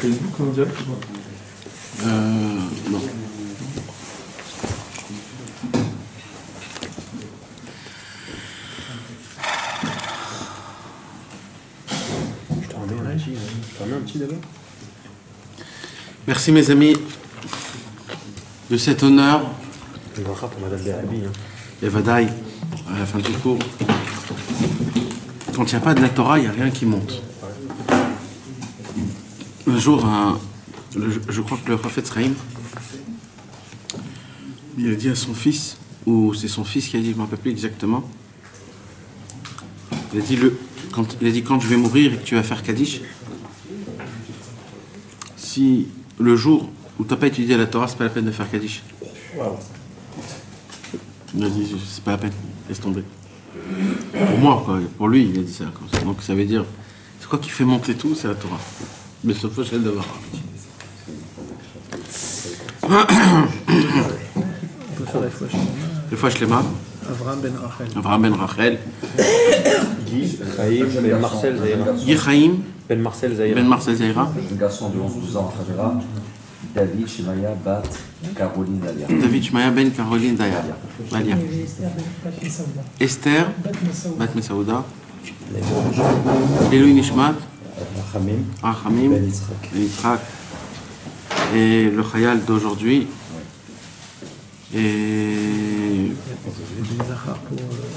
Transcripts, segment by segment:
Facebook en direct ou pas? Non. Je t'en remets un petit d'abord. Merci mes amis de cet honneur. Le bracha pour Madame Bérabi. Et Vadaï, à la fin du cours. Quand il n'y a pas de la Torah, il n'y a rien qui monte. Un jour, je crois que le prophète Sraïm, il a dit à son fils, ou c'est son fils qui a dit, je ne me rappelle plus exactement, il a dit quand je vais mourir et que tu vas faire Kaddish, si le jour où tu n'as pas étudié la Torah, c'est pas la peine de faire Kaddish. Wow. Il a dit, c'est pas la peine, laisse tomber. Pour moi, quoi. Pour lui, il a dit ça, comme ça. Donc ça veut dire, c'est quoi qui fait monter tout, c'est la Torah. Mais sauf que c'est le devoir. On peut faire Des fois, je l'ai mal. Avraham ben Rachel. Avraham ben Rachel. Guy, Chaim, Ben Marcel Zahira. Guy Chaim, Ben Marcel Zahira. Ben Marcel Zahira. Un garçon de 11-12 ans, Chavera, David Shemaya Bat Caroline Dalia. David Shemaya ben Caroline Dalia. Esther, Bat Mesaouda. Elohim Nishmat, Rachamim, Ben Yitzhak. Et le Chayal d'aujourd'hui. Et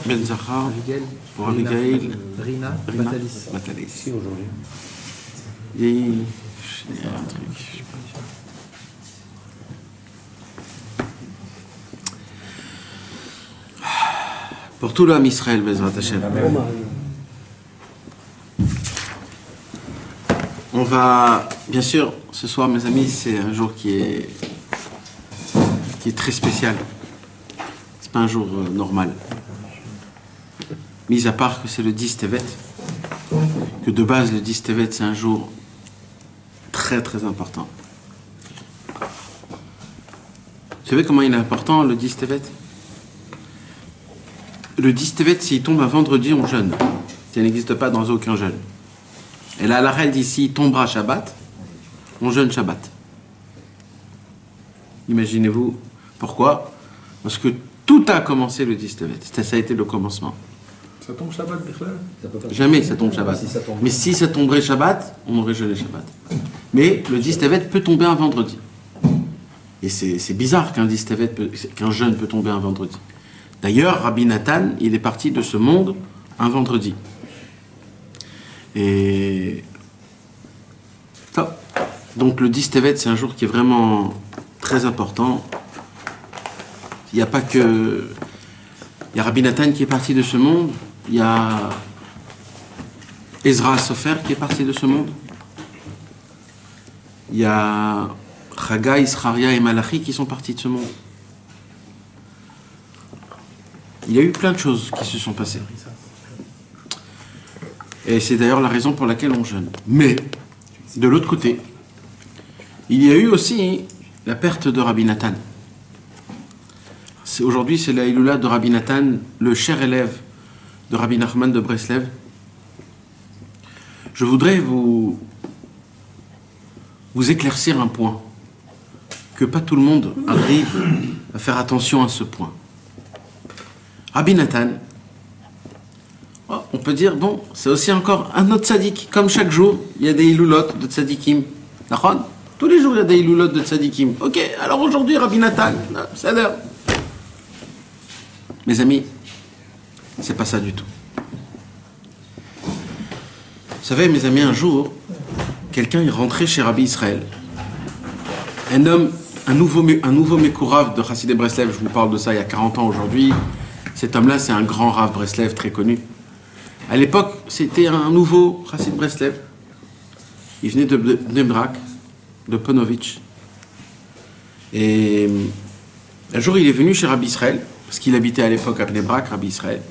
Ben Zachar pour Abigail, Rina, Batalis. Ici aujourd'hui. Et il y a un truc, je sais pas. Pour tout l'homme Israël, Bezrat Hashem. On va, bien sûr, ce soir, mes amis, c'est un jour qui est très spécial. C'est pas un jour normal. Mis à part que c'est le 10 Tevet, que de base, le 10 Tevet, c'est un jour très très important. Vous savez comment il est important, le 10 Tevet? Le 10 Tevet, s'il tombe un vendredi, on jeûne. Ça n'existe pas dans aucun jeûne. Et là, la règle dit, s'il tombera Shabbat, on jeûne Shabbat. Imaginez-vous pourquoi? Parce que tout a commencé le 10 Tevet. Ça a été le commencement. Ça tombe Shabbat, Bichlal? Jamais ça tombe Shabbat. Mais si ça tomberait Shabbat, on aurait jeûné Shabbat. Mais le 10 Tevet peut tomber un vendredi. Et c'est bizarre qu'un 10 Tevet qu'un jeûne peut tomber un vendredi. D'ailleurs, Rabbi Nathan, il est parti de ce monde un vendredi. Et top. Donc le 10 Tevet, c'est un jour qui est vraiment très important. Il n'y a pas que... Il y a Rabbi Nathan qui est parti de ce monde. Il y a Ezra Sofer qui est parti de ce monde. Il y a Chagai, Ischaria et Malachi qui sont partis de ce monde. Il y a eu plein de choses qui se sont passées. Et c'est d'ailleurs la raison pour laquelle on jeûne. Mais, de l'autre côté, il y a eu aussi la perte de Rabbi Nathan. Aujourd'hui, c'est la Iloula de Rabbi Nathan, le cher élève de Rabbi Nachman de Breslev. Je voudrais vous éclaircir un point, que pas tout le monde arrive à faire attention à ce point. Rabbi Nathan, on peut dire, bon, c'est aussi encore un autre tzaddik. Comme chaque jour, il y a des iloulotes de tzaddikim. D'accord? Tous les jours, il y a des iloulotes de tzaddikim. Ok, alors aujourd'hui, Rabbi Nathan, c'est l'heure. Mes amis, c'est pas ça du tout. Vous savez, mes amis, un jour, quelqu'un est rentré chez Rabbi Israël. Un homme, un nouveau Mekourav de Chassidé Breslev, je vous parle de ça il y a 40 ans aujourd'hui. Cet homme-là, c'est un grand Rav Breslev très connu. À l'époque, c'était un nouveau Chassid Breslev. Il venait de Bnei Brak, de Ponovitch. Et un jour, il est venu chez Rabbi Israël, parce qu'il habitait à l'époque à Bnei Brak, Rabbi Israël.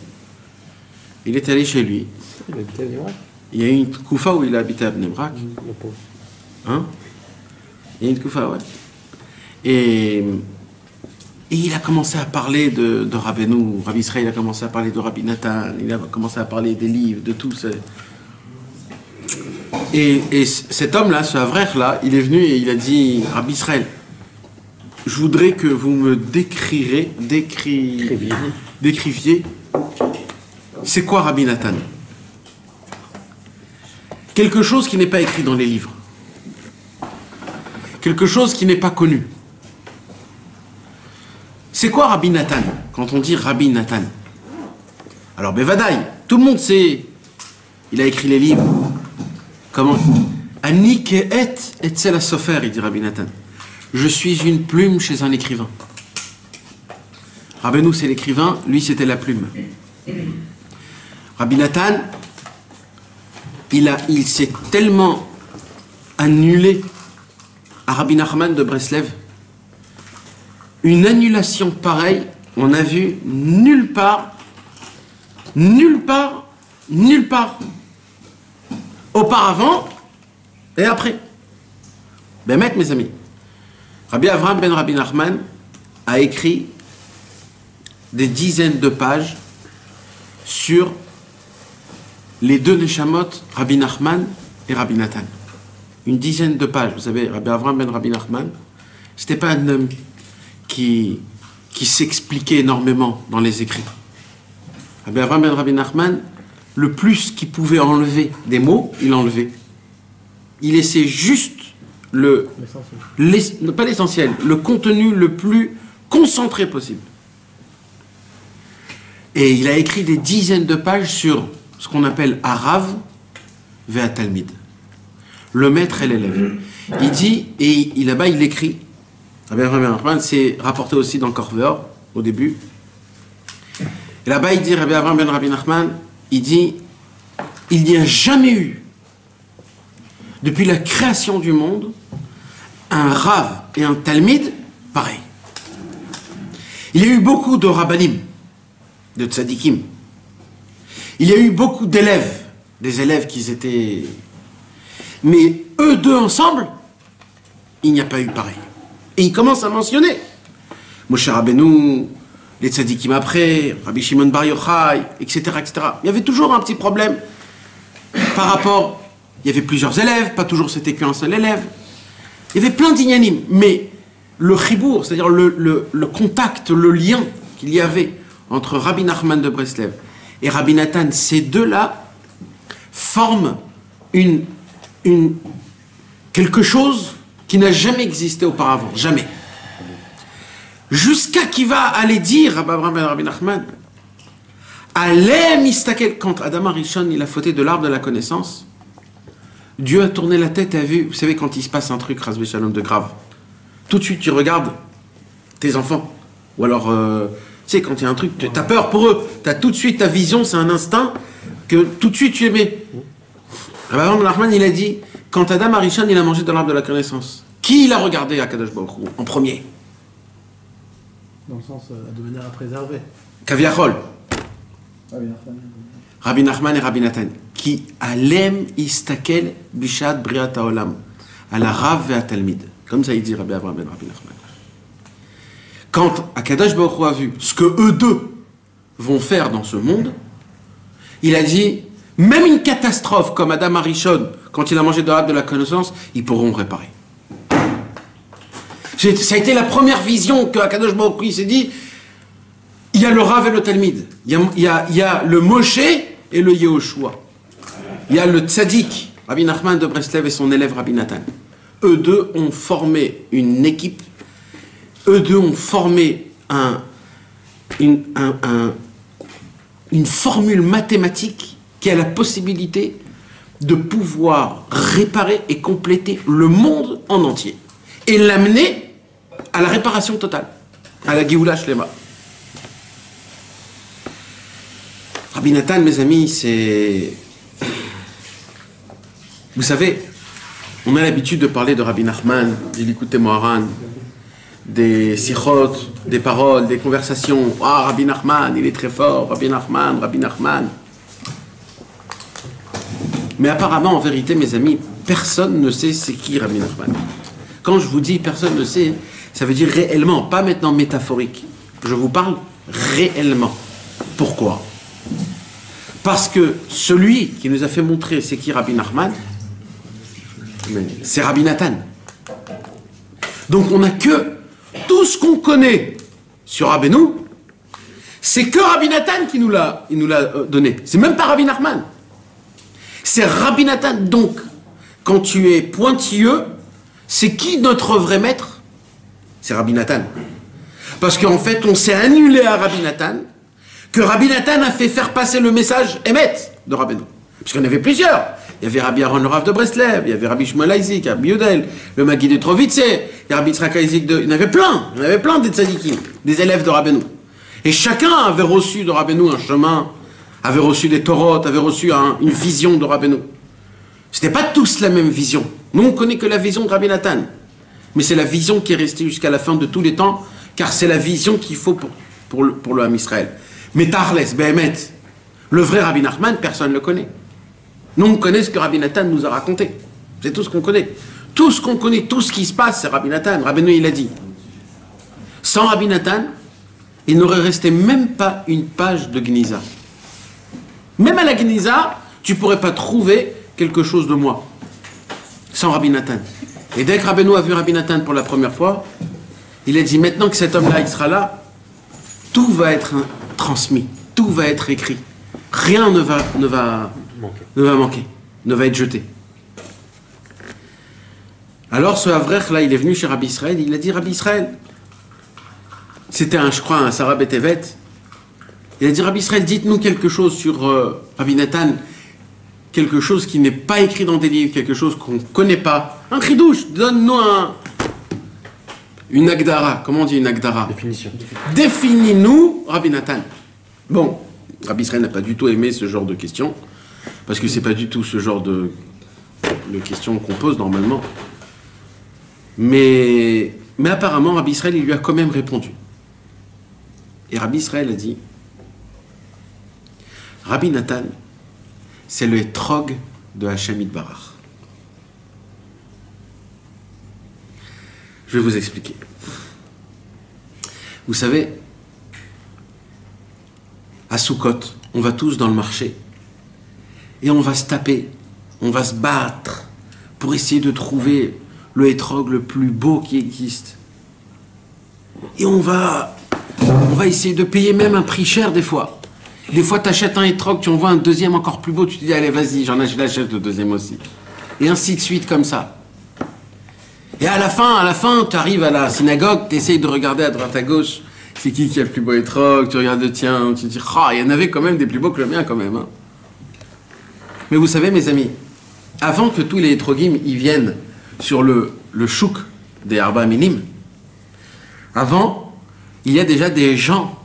Il est allé chez lui. Il habitait à Bnei Brak? Il y a eu une koufa où il habitait à Bnei Brak. Le pauvre. Hein? Il y a une koufa, ouais. Et il a commencé à parler de Rabbeinu. Rabbi Israël a commencé à parler de Rabbi Nathan. Il a commencé à parler des livres, de tout. Et cet homme-là, ce Avrer-là, il est venu et il a dit, Rabbi Israël, je voudrais que vous me décriviez, c'est quoi Rabbi Nathan? Quelque chose qui n'est pas écrit dans les livres. Quelque chose qui n'est pas connu. C'est quoi Rabbi Nathan? Quand on dit Rabbi Nathan. Alors, Bevadaï, tout le monde sait, il a écrit les livres. Comment? Ani ke'et etzel ha-sofer, il dit Rabbi Nathan. Je suis une plume chez un écrivain. Rabbeinu, c'est l'écrivain, lui, c'était la plume. Rabbi Nathan, il s'est tellement annulé à Rabbi Nachman de Breslev. Une annulation pareille, on a vu nulle part, auparavant et après. Ben, mec, mes amis, Rabbi Avraham ben Rabbi Nachman a écrit des dizaines de pages sur les deux Neshamot, Rabbi Nachman et Rabbi Nathan. Une dizaine de pages. Vous savez, Rabbi Avraham ben Rabbi Nachman, c'était pas un homme qui s'expliquait énormément dans les écrits. Rabbi Avraham ben Rabbi Nachman, le plus qu'il pouvait enlever des mots, il enlevait. Il laissait juste pas l'essentiel, le contenu le plus concentré possible. Et il a écrit des dizaines de pages sur ce qu'on appelle Arav ve'at Talmid, le maître et l'élève. Il dit, et là-bas il écrit, Rabbi Avraham ben Nachman, c'est rapporté aussi dans Korveor, au début. Et là-bas il dit, Rabbi Avraham ben Rabbi Nachman, il dit, il n'y a jamais eu, depuis la création du monde, un Rav et un Talmid pareil. Il y a eu beaucoup de Rabbanim, de Tzadikim. Il y a eu beaucoup d'élèves, des élèves qui étaient... Mais eux deux ensemble, il n'y a pas eu pareil. Et il commence à mentionner Moshe Rabbeinu, les Tzadikim après, Rabbi Shimon Bar Yochai, etc., etc. Il y avait toujours un petit problème par rapport... Il y avait plusieurs élèves, pas toujours c'était qu'un seul élève. Il y avait plein d'ignanim, mais le chibour, c'est-à-dire le contact, le lien qu'il y avait entre Rabbi Nachman de Breslev et Rabbi Nathan, ces deux-là forment quelque chose qui n'a jamais existé auparavant, jamais. Jusqu'à qui va aller dire Rabbi Avraham ben Rabbi Nachman, Alem istakel, quand Adam Arishon il a fauté de l'arbre de la connaissance, Dieu a tourné la tête et a vu, vous savez, quand il se passe un truc, Ras Shalom, de grave, tout de suite tu regardes tes enfants, ou alors, tu sais, quand il y a un truc, tu as peur pour eux, tu as tout de suite ta vision, c'est un instinct, que tout de suite tu aimais. Rabbi Nachman, il a dit, quand Adam Arishon, il a mangé de l'arbre de la connaissance, qui il a regardé à Kadosh Baruch Hu en premier? Dans le sens de manière à préserver. Kaviachol. Rabbi Nachman et Rabbi Nathan, qui alem istakel bishat briat haolam, à la Rav ve'at Talmid. Comme ça il dit Rabbi Avraham ben Rabbi Nachman. Quand Akadosh Baruch Hu a vu ce que eux deux vont faire dans ce monde, il a dit, même une catastrophe comme Adam Arishon, quand il a mangé de l'arbre de la connaissance, ils pourront réparer. Ça a été la première vision que Akadosh Baruch Hu s'est dit, il y a le Rav et le Talmid, il y a le Moshe et le Yehoshua. Il y a le Tzadik, Rabbi Nachman de Breslev et son élève Rabbi Nathan. Eux deux ont formé une équipe, eux deux ont formé une formule mathématique qui a la possibilité de pouvoir réparer et compléter le monde en entier et l'amener à la réparation totale, à la Géoula Shlema. Rabbi Nathan, mes amis, c'est... Vous savez, on a l'habitude de parler de Rabbi Nachman, du Likutei Moharan, des sichot, des paroles, des conversations. Ah, Rabbi Nachman, il est très fort, Rabbi Nachman, Rabbi Nachman. Mais apparemment, en vérité, mes amis, personne ne sait c'est qui Rabbi Nachman. Quand je vous dis personne ne sait, ça veut dire réellement, pas maintenant métaphorique. Je vous parle réellement. Pourquoi? Parce que celui qui nous a fait montrer c'est qui Rabbi Nachman, C'est Rabbi Nathan. Donc on n'a que tout ce qu'on connaît sur Rabbeinu, c'est que Rabbi Nathan qui nous l'a donné. C'est même pas Rabbi Nachman. C'est Rabbi Nathan. Donc, quand tu es pointilleux, c'est qui notre vrai maître? C'est Rabbi Nathan. Parce qu'en fait, on s'est annulé à Rabbi Nathan, que Rabbi Nathan a fait faire passer le message Emet de Rabbeinu. Parce qu'il y en avait plusieurs. Il y avait Rabbi Aaron le Rav de Breslev, il y avait Rabbi Shmuel Isaac, Rabbi Yudel, le Magui de Trovice, il y a Rabbi Yitzhak Isaac de... Il y en avait plein des tzadikim, des élèves de Rabbeinu. Et chacun avait reçu de Rabbeinu un chemin, avait reçu des Torot, avait reçu une vision de Rabbeinu. C'était pas tous la même vision. Nous, on connaît que la vision de Rabbi Nathan. Mais c'est la vision qui est restée jusqu'à la fin de tous les temps, car c'est la vision qu'il faut pour le Ham Israël. Mais Tarles, Behemet, le vrai Rabbi Nachman, personne ne le connaît. Nous, on connaît ce que Rabbi Nathan nous a raconté. C'est tout ce qu'on connaît. Tout ce qu'on connaît, tout ce qui se passe, c'est Rabbi Nathan. Rabbeinu, il a dit. Sans Rabbi Nathan, il n'aurait resté même pas une page de Gniza. Même à la Gniza, tu ne pourrais pas trouver quelque chose de moi. Sans Rabbi Nathan. Et dès que Rabbeinu a vu Rabbi Nathan pour la première fois, il a dit, maintenant que cet homme-là, il sera là, tout va être transmis. Tout va être écrit. Rien ne va manquer, ne va être jeté. Alors ce Avrech là, il est venu chez Rabbi Israël, il a dit Rabbi Israël, c'était je crois un Sarah Betevet, il a dit Rabbi Israël, dites-nous quelque chose sur Rabbi Nathan, quelque chose qui n'est pas écrit dans des livres, quelque chose qu'on ne connaît pas, un chidouche, donne-nous une Agdara, comment on dit une Agdara? Définition. Définis-nous Rabbi Nathan. Bon, Rabbi Israël n'a pas du tout aimé ce genre de questions, parce que c'est pas du tout ce genre de questions qu'on pose normalement. Mais apparemment, Rabbi Israël, il lui a quand même répondu. Et Rabbi Israël a dit, Rabbi Nathan, c'est le hétrog de Hachem Yitbarach. Je vais vous expliquer. Vous savez, à Soukot, on va tous dans le marché et on va se taper, on va se battre pour essayer de trouver le hétrog le plus beau qui existe. Et on va essayer de payer même un prix cher des fois. Des fois, tu achètes un hétrog, tu en vois un deuxième encore plus beau, tu te dis, allez, vas-y, j'achète le deuxième aussi. Et ainsi de suite, comme ça. Et à la fin, tu arrives à la synagogue, tu essayes de regarder à droite à gauche, c'est qui a le plus beau hétrog, tu regardes, tiens, tu te dis, il y en avait quand même des plus beaux que le mien quand même. Hein. Mais vous savez, mes amis, avant que tous les hétrogim y viennent sur le chouk des Arba Minim, avant, il y a déjà des gens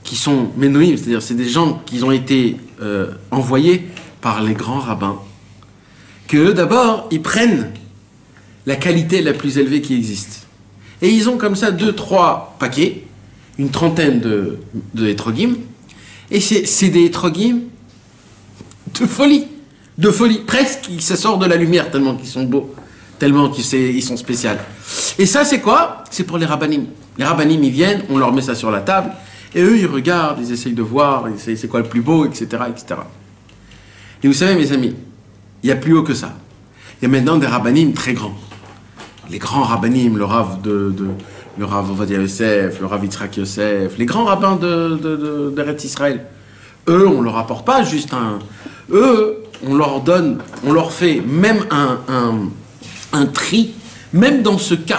qui sont ménoïm, c'est-à-dire c'est des gens qui ont été envoyés par les grands rabbins, que eux d'abord, ils prennent la qualité la plus élevée qui existe. Et ils ont comme ça 2-3 paquets, une trentaine de hétrogim, et c'est des hétrogim de folie, presque ça sort de la lumière tellement qu'ils sont beaux, tellement qu'ils sont spéciaux. Et ça c'est quoi? C'est pour les rabbanim. Les rabbanim ils viennent, on leur met ça sur la table, et eux ils regardent, ils essayent de voir, ils essayent c'est quoi le plus beau, etc., etc. Et vous savez mes amis, il y a plus haut que ça. Il y a maintenant des rabbanim très grands. Les grands rabbanim, le Rav le Rav Ovadia Yosef, le Rav Yitzhak Yosef, les grands rabbins d'Eretz Israël. Eux, on leur apporte pas juste Eux, on leur fait même un tri, même dans cette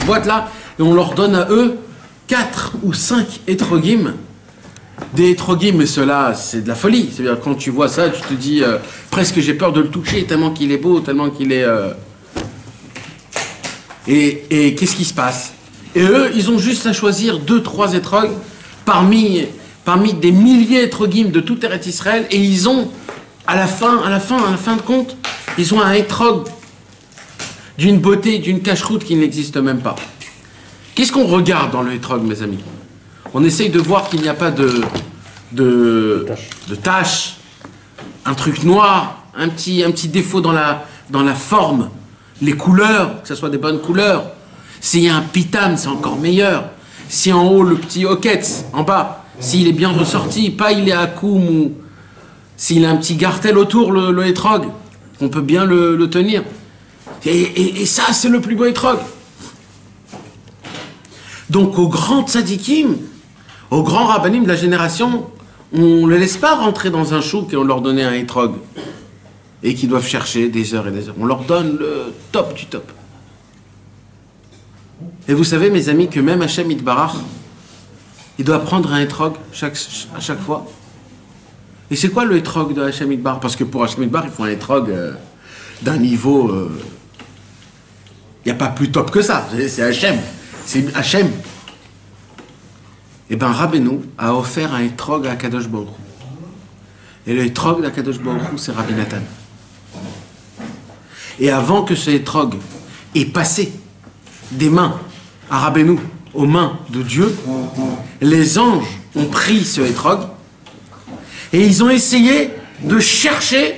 boîte-là, et on leur donne à eux 4 ou 5 hétrogim. Des hétrogim, mais ceux-là, c'est de la folie. C'est-à-dire, quand tu vois ça, tu te dis, presque j'ai peur de le toucher, tellement qu'il est beau, tellement qu'il est... Et qu'est-ce qui se passe? Et eux, ils ont juste à choisir 2-3 hétrog parmi des milliers hétrogim de tout Eretz Israël, et ils ont, à la fin de compte, ils ont un hétrog d'une beauté, d'une cacheroute qui n'existe même pas. Qu'est-ce qu'on regarde dans le hétrog, mes amis? On essaye de voir qu'il n'y a pas de taches, un truc noir, un petit défaut dans la forme, les couleurs, que ce soit des bonnes couleurs. S'il y a un pitam, c'est encore meilleur. Si en haut, le petit hoquet, en bas, s'il est bien ressorti, pas il est à koum, ou s'il a un petit gartel autour, le hétrog, on peut bien le tenir. Et ça, c'est le plus beau étrog. Donc, aux grands tzadikim, aux grands rabbinim de la génération, on ne les laisse pas rentrer dans un chouk et on leur donne un étrog. Et qu'ils doivent chercher des heures et des heures. On leur donne le top du top. Et vous savez, mes amis, que même Hachem Yitbarach, il doit prendre un étrog à chaque fois. Et c'est quoi le étrog de Hachem Yitbarach? Parce que pour Hachem Yitbarach, il faut un étrog d'un niveau... Il n'y a pas plus top que ça. C'est Hachem. C'est Hachem. Et bien, Rabbeinu a offert un étrog à Kadosh Baruch Hu. Et le étrog d'Akadosh Baruch Hu, c'est Rabbi Nathan. Et avant que ce étrog ait passé des mains à Rabbeinu aux mains de Dieu, les anges ont pris ce étrog et ils ont essayé de chercher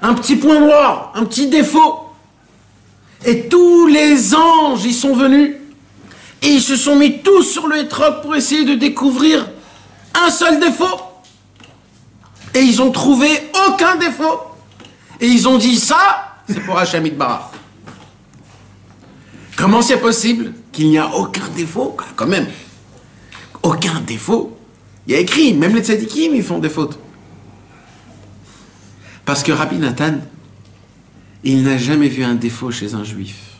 un petit point noir, un petit défaut. Et tous les anges y sont venus et ils se sont mis tous sur le étrog pour essayer de découvrir un seul défaut. Et ils ont trouvé aucun défaut. Et ils ont dit ça, c'est pour Hachem Yitbarach. Comment c'est possible qu'il n'y a aucun défaut? Quand même, aucun défaut. Il y a écrit, même les tzadikim, ils font des fautes. Parce que Rabbi Nathan, il n'a jamais vu un défaut chez un juif.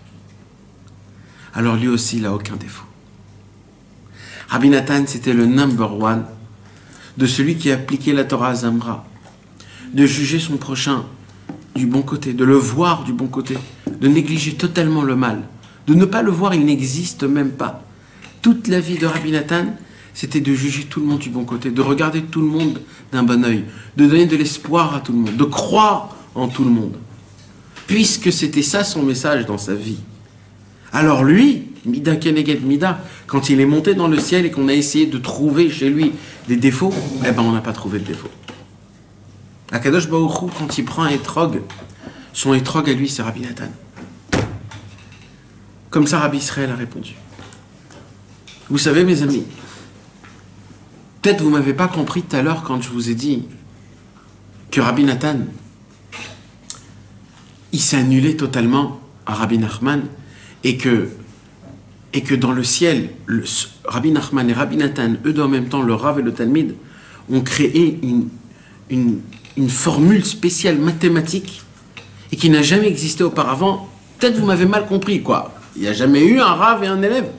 Alors lui aussi, il n'a aucun défaut. Rabbi Nathan, c'était le number one de celui qui appliquait la Torah à Zamra, de juger son prochain du bon côté, de le voir du bon côté, de négliger totalement le mal, de ne pas le voir, il n'existe même pas. Toute la vie de Rabbi Nathan, c'était de juger tout le monde du bon côté, de regarder tout le monde d'un bon œil, de donner de l'espoir à tout le monde, de croire en tout le monde. Puisque c'était ça son message dans sa vie. Alors lui, Mida Keneged Mida, quand il est monté dans le ciel et qu'on a essayé de trouver chez lui des défauts, eh ben on n'a pas trouvé le défaut. Akadosh Baruch Hu, quand il prend un étrog, son étrog à lui, c'est Rabbi Nathan. Comme ça, Rabbi Israël a répondu. Vous savez, mes amis, peut-être vous ne m'avez pas compris tout à l'heure quand je vous ai dit que Rabbi Nathan, il s'est annulé totalement à Rabbi Nachman et que dans le ciel, Rabbi Nachman et Rabbi Nathan, eux deux en même temps, le Rav et le Talmid, ont créé une formule spéciale mathématique et qui n'a jamais existé auparavant. Peut-être vous m'avez mal compris, quoi. Il n'y a jamais eu un Rav et un élève.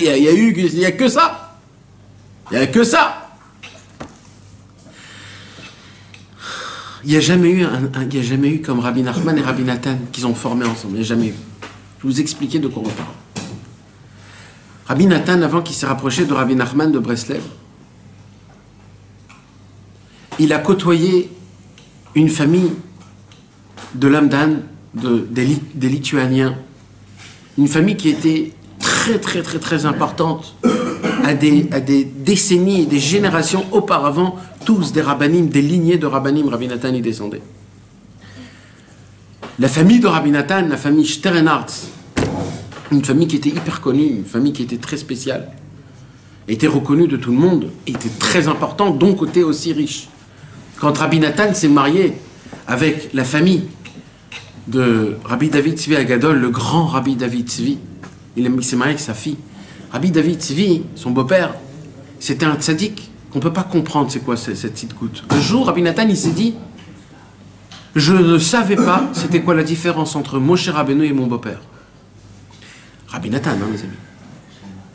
Il n'y a que ça. Il n'y a que ça. Il n'y a jamais eu comme Rabbi Nachman et Rabbi Nathan qu'ils ont formé ensemble. Il n'y a jamais eu. Je vais vous expliquer de quoi on parle. Rabbi Nathan, avant qu'il s'est rapproché de Rabbi Nachman de Breslev, il a côtoyé une famille de Lamdan, des Lituaniens, une famille qui était très très très très importante à des décennies et des générations auparavant, tous des rabbanim, des lignées de rabbanim, Rabbi Nathan y descendait. La famille de Rabbi Nathan, la famille Sternhardt, une famille qui était hyper connue, une famille qui était très spéciale, était reconnue de tout le monde, était très importante, donc était aussi riche. Quand Rabbi Nathan s'est marié avec la famille de Rabbi David Tzvi Agadol, le grand Rabbi David Tzvi, il s'est marié avec sa fille. Rabbi David Tzvi, son beau-père, c'était un tzaddik qu'on ne peut pas comprendre c'est quoi cette petite goutte. Un jour, Rabbi Nathan, il s'est dit, je ne savais pas c'était quoi la différence entre Moshe Rabbeinu et mon beau-père. Rabbi Nathan, hein, mes amis.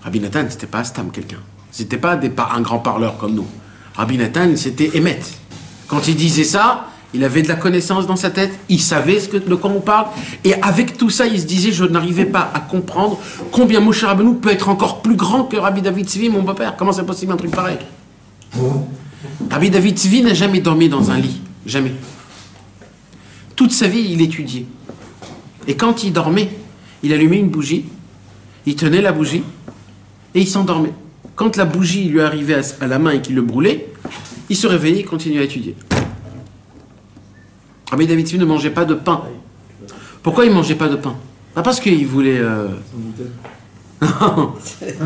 Rabbi Nathan, c'était pas Astam, quelqu'un. C'était pas un grand parleur comme nous. Rabbi Nathan, c'était Emet. Quand il disait ça, il avait de la connaissance dans sa tête, il savait de quoi on parle, et avec tout ça, il se disait, je n'arrivais pas à comprendre combien Moshe Rabbeinu peut être encore plus grand que Rabbi David Tzvi, mon beau-père. Comment c'est possible un truc pareil? Rabbi David Tzvi n'a jamais dormi dans un lit. Jamais. Toute sa vie, il étudiait. Et quand il dormait, il allumait une bougie, il tenait la bougie, et il s'endormait. Quand la bougie lui arrivait à la main et qu'il le brûlait, il se réveillait et continuait à étudier. Rabbi David Tzvi ne mangeait pas de pain. Pourquoi il ne mangeait pas de pain? Pas parce qu'il voulait...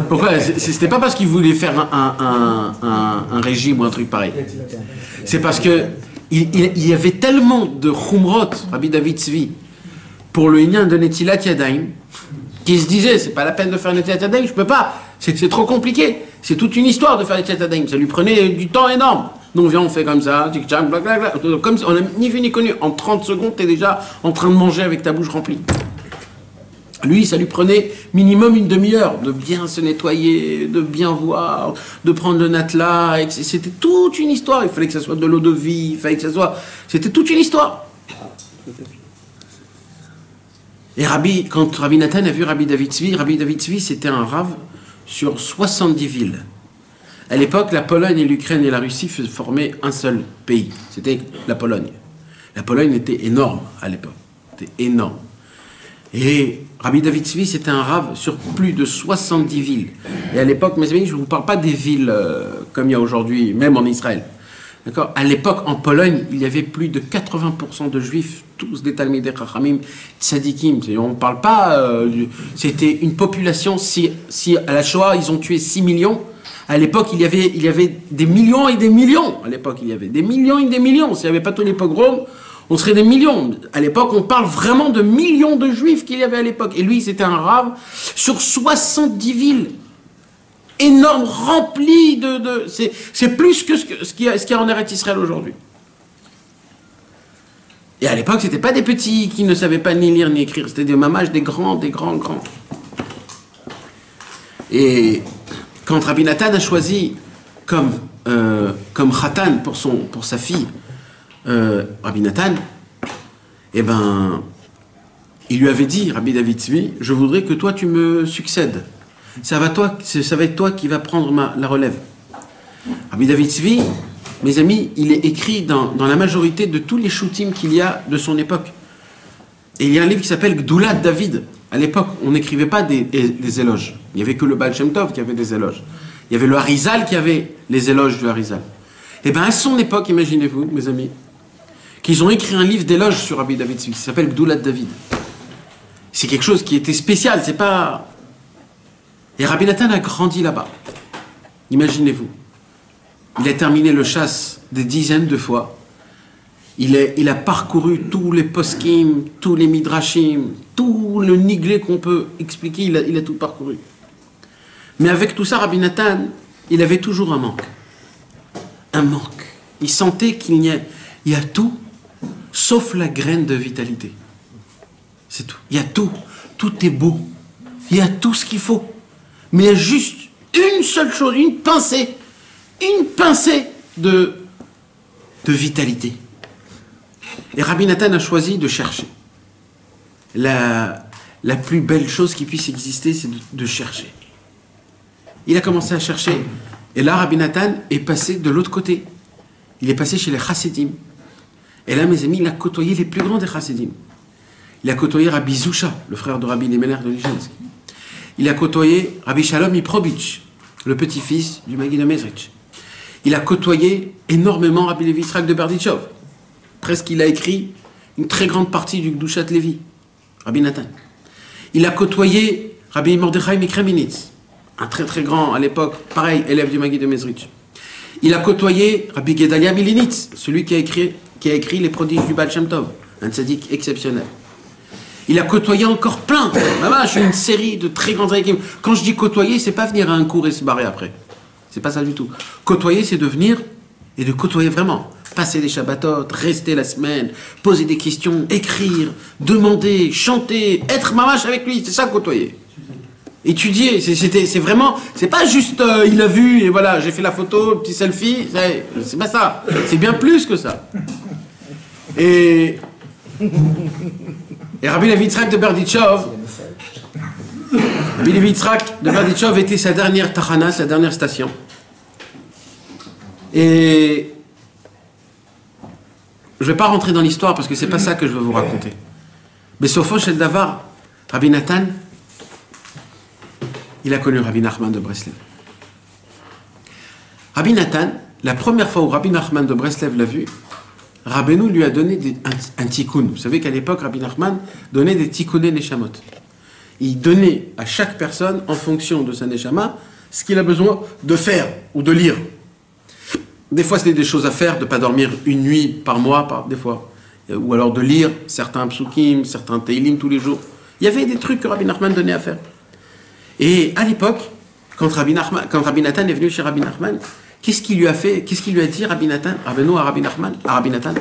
Pourquoi? C'était pas parce qu'il voulait faire un régime ou un truc pareil. C'est parce que il y avait tellement de chumrot, Rabbi David Tzvi, pour le lien de Netilat Yadayim, qui se disait, c'est pas la peine de faire Netilat Yadayim, je peux pas, c'est trop compliqué, c'est toute une histoire de faire Netilat Yadayim, ça lui prenait du temps énorme. Donc viens, on fait comme ça, tic-tac, blablabla, comme si on n'a ni vu ni connu. En 30 secondes, tu es déjà en train de manger avec ta bouche remplie. Lui, ça lui prenait minimum une demi-heure de bien se nettoyer, de bien voir, de prendre le natla. C'était toute une histoire. Il fallait que ça soit de l'eau de vie, il fallait que ça soit... C'était toute une histoire. Et quand Rabbi Nathan a vu Rabbi David Tzvi, c'était un rave sur 70 villes. À l'époque, la Pologne et l'Ukraine et la Russie formaient un seul pays. C'était la Pologne. La Pologne était énorme à l'époque. C'était énorme. Et Rabbi David Tzvi, c'était un rave sur plus de 70 villes. Et à l'époque, mes amis, je ne vous parle pas des villes comme il y a aujourd'hui, même en Israël. D'accord ? À l'époque, en Pologne, il y avait plus de 80% de juifs, tous des Talmidei Chachamim, tzadikim. On ne parle pas... c'était une population, si à la Shoah, ils ont tué 6 millions, à l'époque, il y avait des millions et des millions. À l'époque, il y avait des millions et des millions. S'il n'y avait pas tous les pogroms, on serait des millions. À l'époque, on parle vraiment de millions de juifs qu'il y avait à l'époque. Et lui, c'était un rave sur 70 villes. Énorme, rempli de c'est plus que ce qu'il y a en Eretz Israël aujourd'hui. Et à l'époque, c'était pas des petits qui ne savaient pas ni lire ni écrire. C'était des mamages, des grands. Et quand Rabbi Nathan a choisi comme Khatan pour sa fille, Rabbi Nathan, eh ben, il lui avait dit, Rabbi David Tzvi, je voudrais que toi tu me succèdes. Ça va être toi qui va prendre la relève. Rabbi David Tzvi, mes amis, il est écrit dans la majorité de tous les shootim qu'il y a de son époque. Et il y a un livre qui s'appelle Gdoulat David. À l'époque, on n'écrivait pas des éloges. Il n'y avait que le Baal Shem Tov qui avait des éloges. Il y avait le Harizal qui avait les éloges du Harizal. Et bien à son époque, imaginez-vous, mes amis, qu'ils ont écrit un livre d'éloges sur Rabbi David Tzvi, qui s'appelle Gdoulat David. C'est quelque chose qui était spécial, c'est pas... Et Rabbi Nathan a grandi là-bas. Imaginez-vous. Il a terminé le chasse des dizaines de fois. Il a parcouru tous les poskim, tous les midrashim, tout le niglé qu'on peut expliquer, il a tout parcouru. Mais avec tout ça, Rabbi Nathan, il avait toujours un manque. Un manque. Il sentait qu'il y a tout, sauf la graine de vitalité. C'est tout. Il y a tout. Tout est beau. Il y a tout ce qu'il faut. Mais il y a juste une seule chose, une pincée de vitalité. Et Rabbi Nathan a choisi de chercher. La plus belle chose qui puisse exister, c'est de chercher. Il a commencé à chercher. Et là, Rabbi Nathan est passé de l'autre côté. Il est passé chez les Chassidim. Et là, mes amis, il a côtoyé les plus grands des Chassidim. Il a côtoyé Rabbi Zusha, le frère de Rabbi Nemeler de Lijensk. Il a côtoyé Rabbi Shalom Iprobitch, le petit-fils du Maguid de Mezrich. Il a côtoyé énormément Rabbi Levi Yitzhak de Berditchov. Presque, il a écrit une très grande partie du Gdushat Levi, Rabbi Nathan. Il a côtoyé Rabbi Mordechai Mikreminitz, un très très grand, à l'époque, pareil, élève du Maguid de Mezrich. Il a côtoyé Rabbi Gedalia Milinitz, celui qui a écrit les prodiges du Baal Shem Tov, un tzaddik exceptionnel. Il a côtoyé encore plein, une série de très grands tzaddikim. Quand je dis côtoyer, c'est pas venir à un cours et se barrer après. C'est pas ça du tout. Côtoyer, c'est de venir et de côtoyer vraiment. Passer des Shabbatot, rester la semaine, poser des questions, écrire, demander, chanter, être mamash avec lui, c'est ça côtoyer. Étudier, c'est vraiment, c'est pas juste il a vu et voilà, j'ai fait la photo, petit selfie, c'est pas ça. C'est bien plus que ça. Et Rabbi Levi Yitzhak de Berditchov, Rabbi Levi Yitzhak de Berditchov était sa dernière tachana, sa dernière station. Et je ne vais pas rentrer dans l'histoire parce que c'est pas ça que je veux vous raconter. Mais sauf chez Davar, Rabbi Nathan, il a connu Rabbi Nachman de Breslev. Rabbi Nathan, la première fois où Rabbi Nachman de Breslev l'a vu, Rabbeinu lui a donné un tikkun. Vous savez qu'à l'époque, Rabbi Nachman donnait des tikkuné neshamot. Il donnait à chaque personne, en fonction de sa neshama, ce qu'il a besoin de faire ou de lire. Des fois, c'était des choses à faire, de ne pas dormir une nuit par mois, des fois. ou alors de lire certains psukim, certains teilim tous les jours. Il y avait des trucs que Rabbi Nachman donnait à faire. Et à l'époque, quand Rabbi Nathan est venu chez Rabbi Nachman, qu'est-ce qu'il lui a fait? Qu'est-ce qu'il lui a dit Rabbi Nathan, Rabbeinu à Rabbi Nachman, à Rabbi Nathan?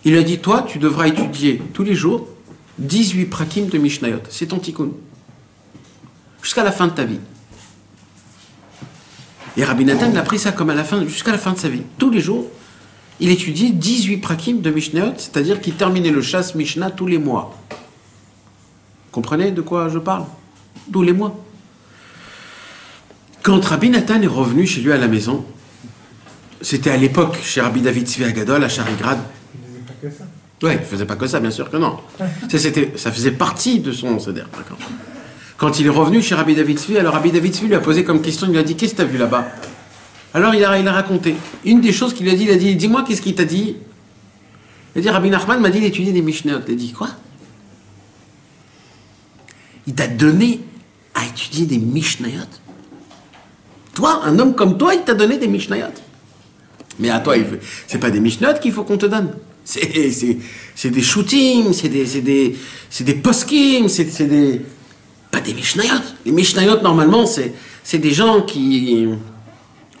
Il lui a dit, toi, tu devras étudier tous les jours 18 prakim de Mishnayot. C'est ton tikkun. Jusqu'à la fin de ta vie. Et Rabbi Nathan l'a pris ça comme jusqu'à la fin de sa vie. Tous les jours, il étudiait 18 prakim de Mishnayot, c'est-à-dire qu'il terminait le chasse Mishnah tous les mois. Comprenez de quoi je parle? Tous les mois. Quand Rabbi Nathan est revenu chez lui à la maison, c'était à l'époque chez Rabbi David Tzvi Agadol à Charigrad. Oui, il ne faisait pas que ça, bien sûr que non. Ça faisait partie de son seder. Quand il est revenu chez Rabbi David Tzvi, alors Rabbi David Tzvi lui a posé comme question, il lui a dit, qu'est-ce que tu as vu là-bas? Alors il a raconté. Une des choses qu'il lui a dit, dis-moi, qu'est-ce qu'il t'a dit? Il a dit, Rabbi Nachman m'a dit d'étudier des Mishnayot. Il a dit, quoi? Il t'a donné à étudier des Mishnayot? Toi, un homme comme toi, il t'a donné des Mishnayot? Mais à toi, c'est pas des Mishnayot qu'il faut qu'on te donne. C'est des shootings, c'est des poskim, c'est des... Pas des Mishnayot. Les Mishnayot, normalement, c'est des gens qui...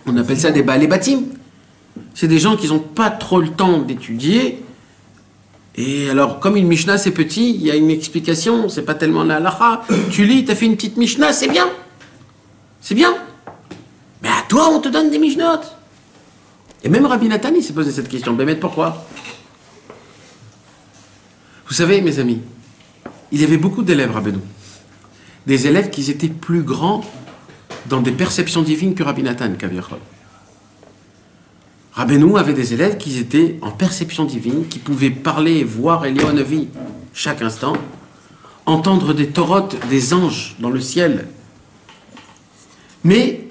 On appelle ça des Baalei Batim. C'est des gens qui n'ont pas trop le temps d'étudier. Et alors, comme une Mishnah, c'est petit, il y a une explication, c'est pas tellement la halacha. Tu lis, tu as fait une petite Mishnah, c'est bien. C'est bien. Mais à toi, on te donne des Mishnayot. Et même Rabbi Nathan, il s'est posé cette question. Mais pourquoi? Vous savez, mes amis, il y avait beaucoup d'élèves, Rabbeinu. Des élèves qui étaient plus grands dans des perceptions divines que Rabbi Nathan, Kaviachol. Rabbeinu avait des élèves qui étaient en perception divine, qui pouvaient parler et voir Eliyahu Hanavi chaque instant, entendre des torotes, des anges dans le ciel. Mais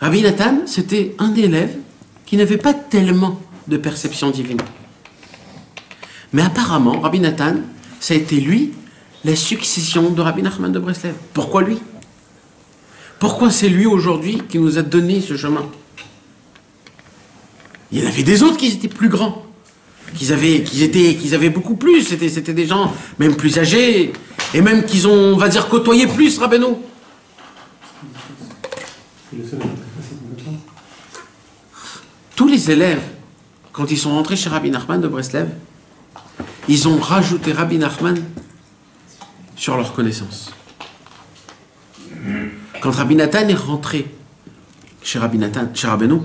Rabbi Nathan, c'était un élève qui n'avait pas tellement de perception divine. Mais apparemment, Rabbi Nathan, ça a été lui, la succession de Rabbi Nachman de Breslev. Pourquoi lui? Pourquoi c'est lui aujourd'hui qui nous a donné ce chemin? Il y en avait des autres qui étaient plus grands, qui avaient beaucoup plus, c'était des gens même plus âgés, et même qu'ils ont, on va dire, côtoyé plus Rabbeinu. Tous les élèves, quand ils sont rentrés chez Rabbi Nachman de Breslev, ils ont rajouté Rabbi Nachman sur leur connaissance. Quand Rabbi Nathan est rentré chez Rabbeinu,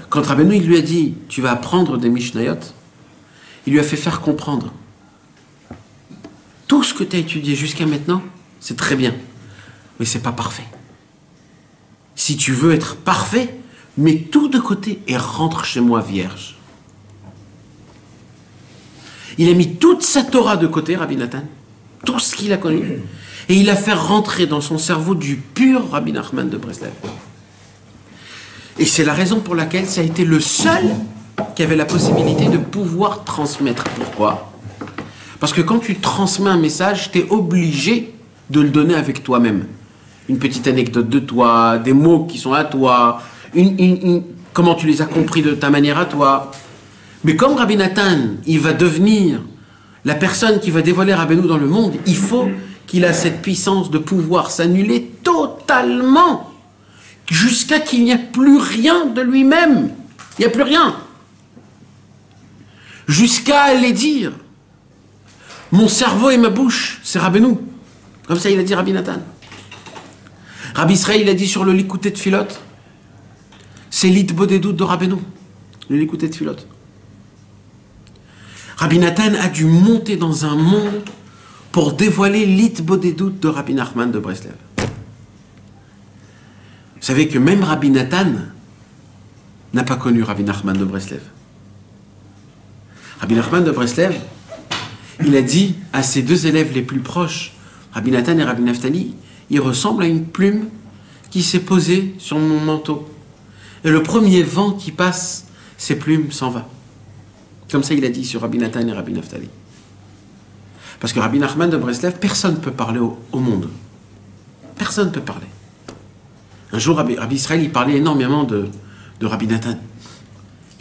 quand Rabbeinu il lui a dit « Tu vas apprendre des Mishnayot », il lui a fait faire comprendre. Tout ce que tu as étudié jusqu'à maintenant, c'est très bien, mais c'est pas parfait. Si tu veux être parfait, mets tout de côté et rentre chez moi vierge. Il a mis toute sa Torah de côté, Rabbi Nathan, tout ce qu'il a connu, et il a fait rentrer dans son cerveau du pur Rabbi Nachman de Breslev. Et c'est la raison pour laquelle ça a été le seul qui avait la possibilité de pouvoir transmettre. Pourquoi? Parce que quand tu transmets un message, tu es obligé de le donner avec toi-même. Une petite anecdote de toi, des mots qui sont à toi, comment tu les as compris de ta manière à toi. Mais comme Rabbi Nathan, il va devenir la personne qui va dévoiler Rabbeinu dans le monde, il faut qu'il ait cette puissance de pouvoir s'annuler totalement jusqu'à qu'il n'y ait plus rien de lui-même. Il n'y a plus rien. Jusqu'à aller dire mon cerveau et ma bouche, c'est Rabbeinu. Comme ça, il a dit Rabbi Nathan. Rabbi Israël, il a dit sur le Likutei Tfilot, c'est l'Itbodedut de Rabbeinu, le Likutei Tfilot. Rabbi Nathan a dû monter dans un monde pour dévoiler l'Itbodedut de Rabbi Nachman de Breslev. Vous savez que même Rabbi Nathan n'a pas connu Rabbi Nachman de Breslev. Rabbi Nachman de Breslev, il a dit à ses deux élèves les plus proches, Rabbi Nathan et Rabbi Naftali, il ressemble à une plume qui s'est posée sur mon manteau. Et le premier vent qui passe, ces plumes s'en va. Comme ça, il a dit sur Rabbi Nathan et Rabbi Naftali. Parce que Rabbi Nachman de Breslev, personne ne peut parler au monde. Personne ne peut parler. Un jour, Rabbi Israël, il parlait énormément de Rabbi Nathan.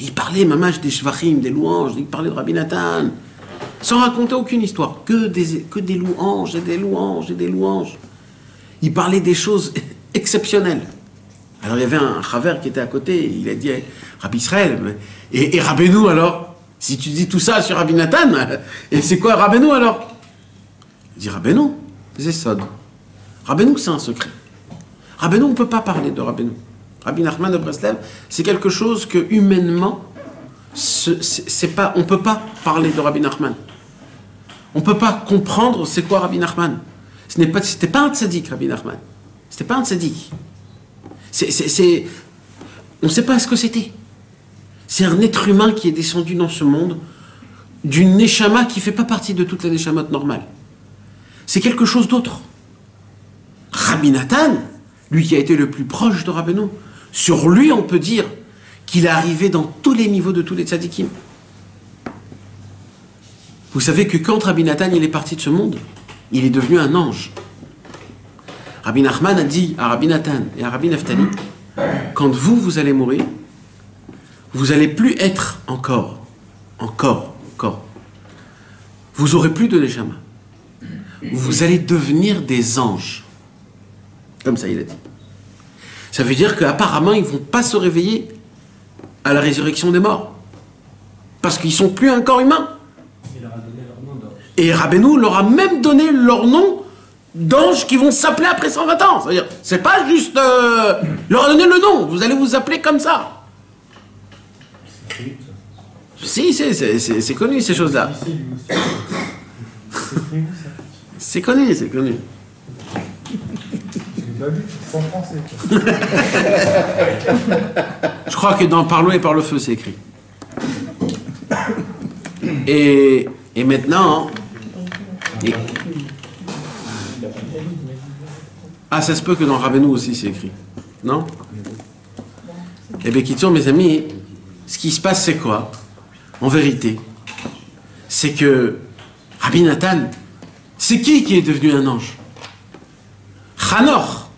Il parlait, mamash, des shvachim, des louanges, il parlait de Rabbi Nathan, sans raconter aucune histoire, que des louanges et des louanges et des louanges. Il parlait des choses exceptionnelles. Alors il y avait un chaver qui était à côté, il a dit, Rabbi Israël, et Rabbeinu alors, si tu dis tout ça sur Rabbi Nathan, et c'est quoi Rabbeinu alors? Il dit Rabbeinu, c'est Sod. Rabbeinu, c'est un secret. Rabbeinu, on ne peut pas parler de Rabbeinu. Rabbi Nachman de Breslev, c'est quelque chose que humainement, c'est pas, on ne peut pas parler de Rabbi Nachman. On ne peut pas comprendre c'est quoi Rabbi Nachman. C'était pas un tzaddik, Rabbi Nachman. C'était pas un tzaddik. On ne sait pas ce que c'était. C'est un être humain qui est descendu dans ce monde d'une neshama qui ne fait pas partie de toutes les neshamot normales. C'est quelque chose d'autre. Rabbi Nathan, lui qui a été le plus proche de Rabbeinu, sur lui on peut dire qu'il est arrivé dans tous les niveaux de tous les tzaddikim. Vous savez que quand Rabbi Nathan il est parti de ce monde, il est devenu un ange. Rabbi Nachman a dit à Rabbi Nathan et à Rabbi Naftali, quand vous allez mourir, vous n'allez plus être encore. Vous aurez plus de neshama. Vous allez devenir des anges. Comme ça, il a dit. Ça veut dire qu'apparemment, ils ne vont pas se réveiller à la résurrection des morts. Parce qu'ils ne sont plus un corps humain. Il leur a donné leur nom d'ange. Et Rabbeinu leur a même donné leur nom d'anges qui vont s'appeler après 120 ans. C'est-à-dire, c'est pas juste... leur a donné le nom. Vous allez vous appeler comme ça. Si, c'est connu, ces choses-là. C'est connu. Je crois que dans Par l'eau et par le feu, c'est écrit. Et maintenant... Ah, ça se peut que dans Rabbeinu aussi, c'est écrit. Non? Eh bien, Kitsour, mes amis, ce qui se passe, c'est quoi? En vérité, c'est que Rabbi Nathan, c'est qui est devenu un ange? Chanor,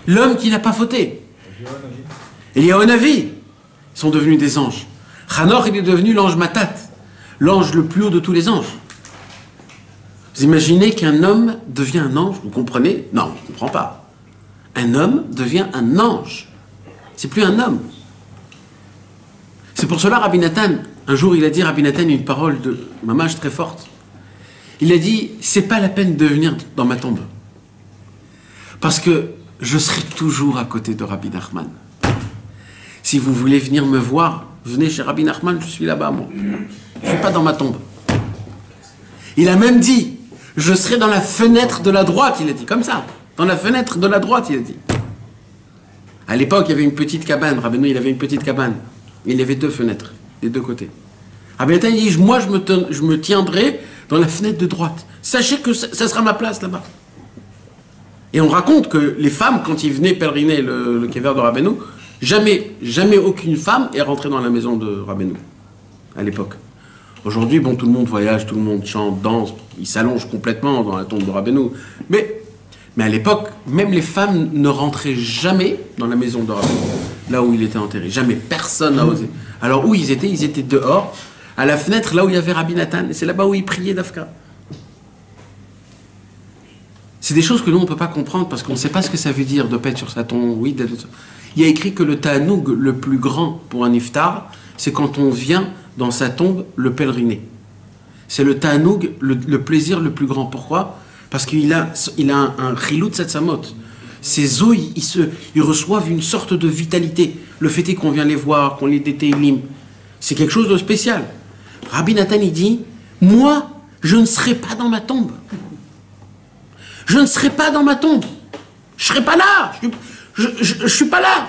l'homme qui n'a pas fauté. Eliyahu Navi, ils sont devenus des anges. Chanor, il est devenu l'ange Matat, l'ange le plus haut de tous les anges. Vous imaginez qu'un homme devient un ange? Vous comprenez? Non, je ne comprends pas. Un homme devient un ange. C'est plus un homme. C'est pour cela, Rabbi Nathan, un jour, il a dit, Rabbi Nathan, une parole de mamash très forte. Il a dit, c'est pas la peine de venir dans ma tombe. Parce que je serai toujours à côté de Rabbi Nachman. Si vous voulez venir me voir, venez chez Rabbi Nachman, je suis là-bas, moi. Je suis pas dans ma tombe. Il a même dit, je serai dans la fenêtre de la droite, il a dit, comme ça. Dans la fenêtre de la droite, il a dit. À l'époque, il y avait une petite cabane. Rabbeinu, il avait une petite cabane. Il y avait 2 fenêtres, des 2 côtés. Rabbi Nathan, il dit, moi, je me tiendrai dans la fenêtre de droite. Sachez que ça sera ma place là-bas. Et on raconte que les femmes, quand ils venaient pèleriner le kéver de Rabbeinu, jamais aucune femme est rentrée dans la maison de Rabbeinu, à l'époque. Aujourd'hui, bon, tout le monde voyage, tout le monde chante, danse, il s'allonge complètement dans la tombe de Rabbeinu. Mais à l'époque, même les femmes ne rentraient jamais dans la maison de Rabbeinu, là où il était enterré. Jamais, personne n'a osé. Alors où ils étaient dehors, à la fenêtre, là où il y avait Rabbi Nathan, et c'est là-bas où il priait d'Afka. C'est des choses que nous, on ne peut pas comprendre, parce qu'on ne sait pas ce que ça veut dire de paix sur sa tombe. Oui, il y a écrit que le ta'anoug le plus grand pour un iftar, c'est quand on vient dans sa tombe le pèleriner. C'est le ta'anoug, le plaisir le plus grand. Pourquoi? Parce qu'il a un chilou de Satsamot. Ses os, ils reçoivent une sorte de vitalité. Le fait est qu'on vient les voir, qu'on les déteilim. C'est quelque chose de spécial. Rabbi Nathan, il dit, moi, je ne serai pas dans ma tombe. Je ne serai pas dans ma tombe. Je ne serai pas là. Je ne suis pas là.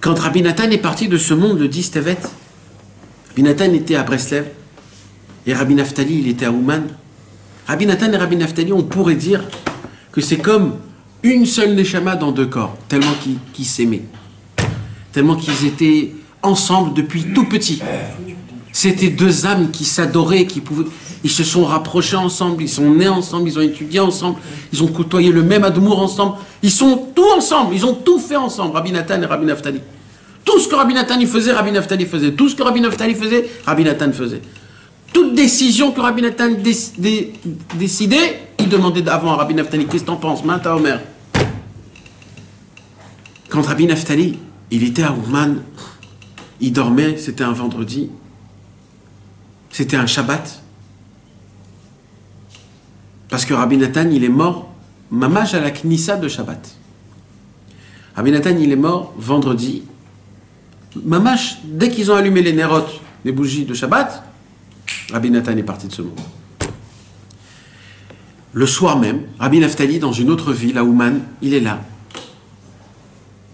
Quand Rabbi Nathan est parti de ce monde le 10 Tevet, Rabbi Nathan était à Breslev et Rabbi Naftali, il était à Ouman. Rabbi Nathan et Rabbi Naftali, on pourrait dire que c'est comme une seule neshama dans 2 corps, tellement qu'ils s'aimaient, tellement qu'ils étaient ensemble depuis tout petit. C'était deux âmes qui s'adoraient, ils se sont rapprochés ensemble, ils sont nés ensemble, ils ont étudié ensemble, ils ont côtoyé le même Admour ensemble, ils sont tout ensemble, ils ont tout fait ensemble, Rabbi Nathan et Rabbi Naftali. Tout ce que Rabbi Nathan il faisait, Rabbi Naftali faisait. Tout ce que Rabbi Naftali faisait, Rabbi Nathan faisait. Toute décision que Rabbi Nathan décidait, il demandait avant à Rabbi Naftali, qu'est-ce que t'en penses, Mata Omer? Quand Rabbi Naftali, il était à Ouman, il dormait, c'était un vendredi, c'était un Shabbat. Parce que Rabbi Nathan, il est mort, mamage à la Knissa de Shabbat. Rabbi Nathan, il est mort vendredi. Mamash, dès qu'ils ont allumé les nérotes, les bougies de Shabbat, Rabbi Nathan est parti de ce monde. Le soir même, Rabbi Naftali, dans une autre ville, à Ouman, il est là.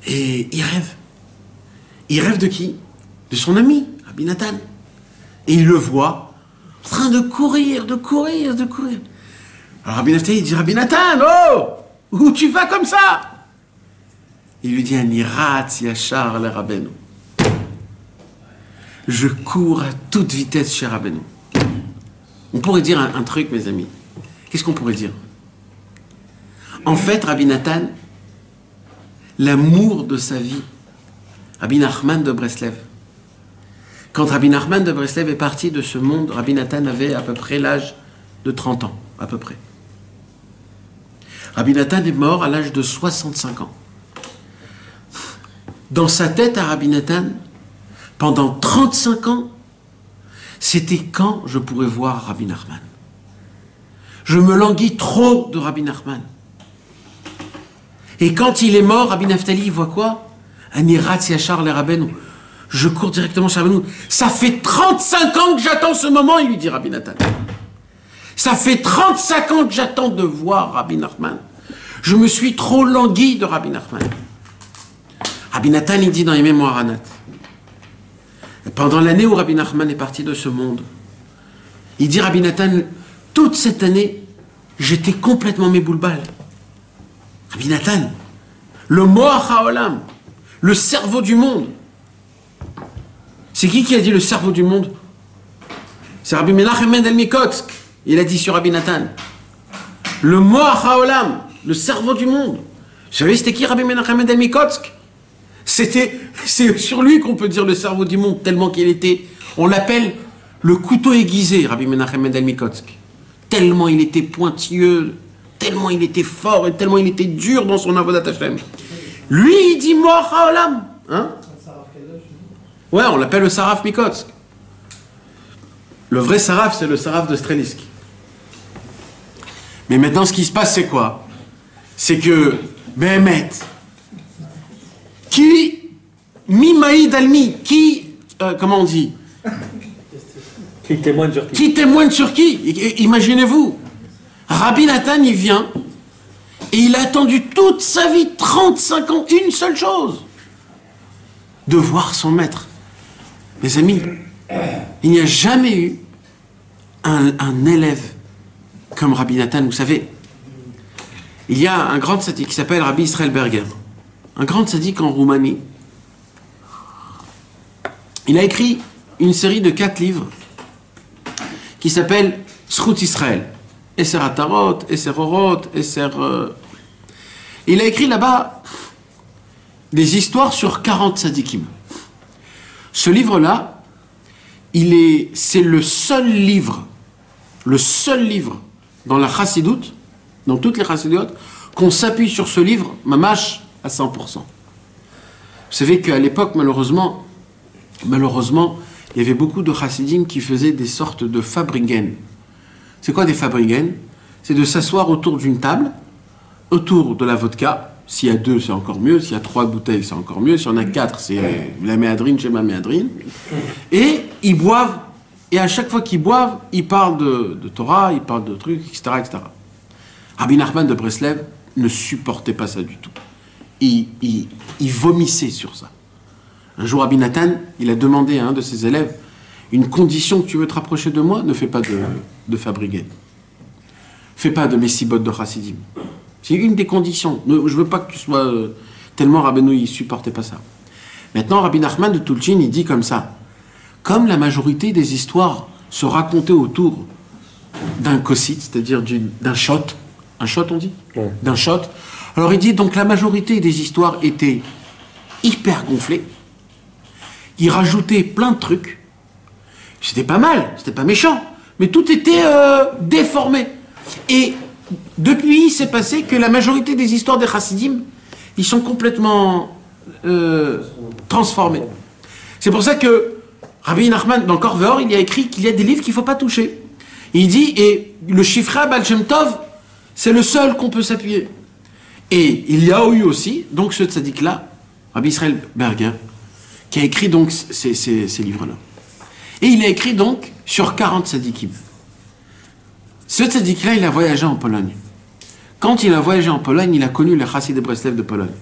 Et il rêve. Il rêve de qui? De son ami, Rabbi Nathan. Et il le voit en train de courir, de courir, de courir. Alors Rabbi Naftali dit, Rabbi Nathan, oh, où tu vas comme ça? Il lui dit, Anirat Yachar le Rabbeinu. Je cours à toute vitesse chez Rabbeinu. On pourrait dire un truc, mes amis. Qu'est-ce qu'on pourrait dire? En fait, Rabbi Nathan, l'amour de sa vie, Rabbi Nachman de Breslev. Quand Rabbi Nachman de Breslev est parti de ce monde, Rabbi Nathan avait à peu près l'âge de 30 ans, à peu près. Rabbi Nathan est mort à l'âge de 65 ans. Dans sa tête à Rabbi Nathan, pendant 35 ans, c'était quand je pourrais voir Rabbi Nachman. Je me languis trop de Rabbi Nachman. Et quand il est mort, Rabbi Naftali, il voit quoi? Anirat Yachar le Rabbeinu. Je cours directement chez Rabbeinu. Ça fait 35 ans que j'attends ce moment, il lui dit Rabbi Nathan. Ça fait 35 ans que j'attends de voir Rabbi Nachman. Je me suis trop langui de Rabbi Nachman. Rabbi Nathan, il dit dans les mémoires Anat, pendant l'année où Rabbi Nachman est parti de ce monde, il dit Rabbi Nathan, toute cette année, j'étais complètement méboulbal. Rabbi Nathan, le Moach HaOlam, le cerveau du monde. C'est qui a dit le cerveau du monde? C'est Rabbi Menachem Mendel Mikotsk. Il a dit sur Rabbi Nathan, le Moach HaOlam, le cerveau du monde. Vous savez c'était qui Rabbi Menachem Mendel Mikotsk? C'est sur lui qu'on peut dire le cerveau du monde, tellement qu'il était, on l'appelle le couteau aiguisé, Rabbi Menachem Mendel Mikotsk. Tellement il était pointilleux, tellement il était fort et tellement il était dur dans son avodat Hashem. Lui, il dit Moach HaOlam. Hein? Ouais, on l'appelle le Saraf Mikotsk. Le vrai Saraf, c'est le Saraf de Strelisk. Mais maintenant, ce qui se passe, c'est quoi? C'est que, Behemet, qui, Mimaïd Almi, qui, comment on dit? Qui témoigne sur qui? Qui témoigne sur qui? Imaginez-vous, Rabbi Nathan, il vient, et il a attendu toute sa vie, 35 ans, une seule chose, de voir son maître. Mes amis, il n'y a jamais eu un élève comme Rabbi Nathan. Vous savez, il y a un grand tzaddik qui s'appelle Rabbi Israël Berger, un grand tzaddik en Roumanie. Il a écrit une série de 4 livres qui s'appelle Zchut Israël. Esser Atarot, Esser Orot, Esser... Il a écrit là-bas des histoires sur 40 tzaddikim. Ce livre-là, c'est le seul livre dans la chassidoute, dans toutes les chassidoutes, qu'on s'appuie sur ce livre, mamash, à 100%. Vous savez qu'à l'époque, malheureusement, il y avait beaucoup de chassidim qui faisaient des sortes de fabrigen. C'est quoi des fabrigen? C'est de s'asseoir autour d'une table, autour de la vodka. S'il y a 2, c'est encore mieux. S'il y a 3 bouteilles, c'est encore mieux. S'il y en a 4, c'est la méadrine chez ma méadrine. Et ils boivent. Et à chaque fois qu'ils boivent, ils parlent de Torah, ils parlent de trucs, etc., etc. Rabbi Nachman de Breslev ne supportait pas ça du tout. Il vomissait sur ça. Un jour, Rabbi Nathan, il a demandé à un de ses élèves, une condition que tu veux te rapprocher de moi, ne fais pas de fabriquet. Fais pas de messibot de chassidim. C'est une des conditions. Je veux pas que tu sois... tellement Rabbeinu, il supportait pas ça. Maintenant, Rabbi Nachman de Tulchin, il dit comme ça. comme la majorité des histoires se racontaient autour d'un kossit, c'est-à-dire d'un shot. Un shot, on dit? Ouais. D'un shot. Alors il dit, donc la majorité des histoires étaient hyper gonflées. Il rajoutait plein de trucs. C'était pas mal, c'était pas méchant, mais tout était déformé. Et depuis, il s'est passé que la majorité des histoires des chassidim, ils sont complètement transformés. C'est pour ça que Rabbi Nachman, dans Korveor, il y a écrit qu'il y a des livres qu'il ne faut pas toucher. Il dit, et le Shifra Baal Shem Tov, c'est le seul qu'on peut s'appuyer. Et il y a eu aussi, donc ce tzaddik-là, Rabbi Israël Berger, qui a écrit donc ces livres-là. Et il a écrit donc sur 40 tzaddikim. Ce tzaddik-là, il a voyagé en Pologne. Quand il a voyagé en Pologne, il a connu les chassid de Breslev de Pologne.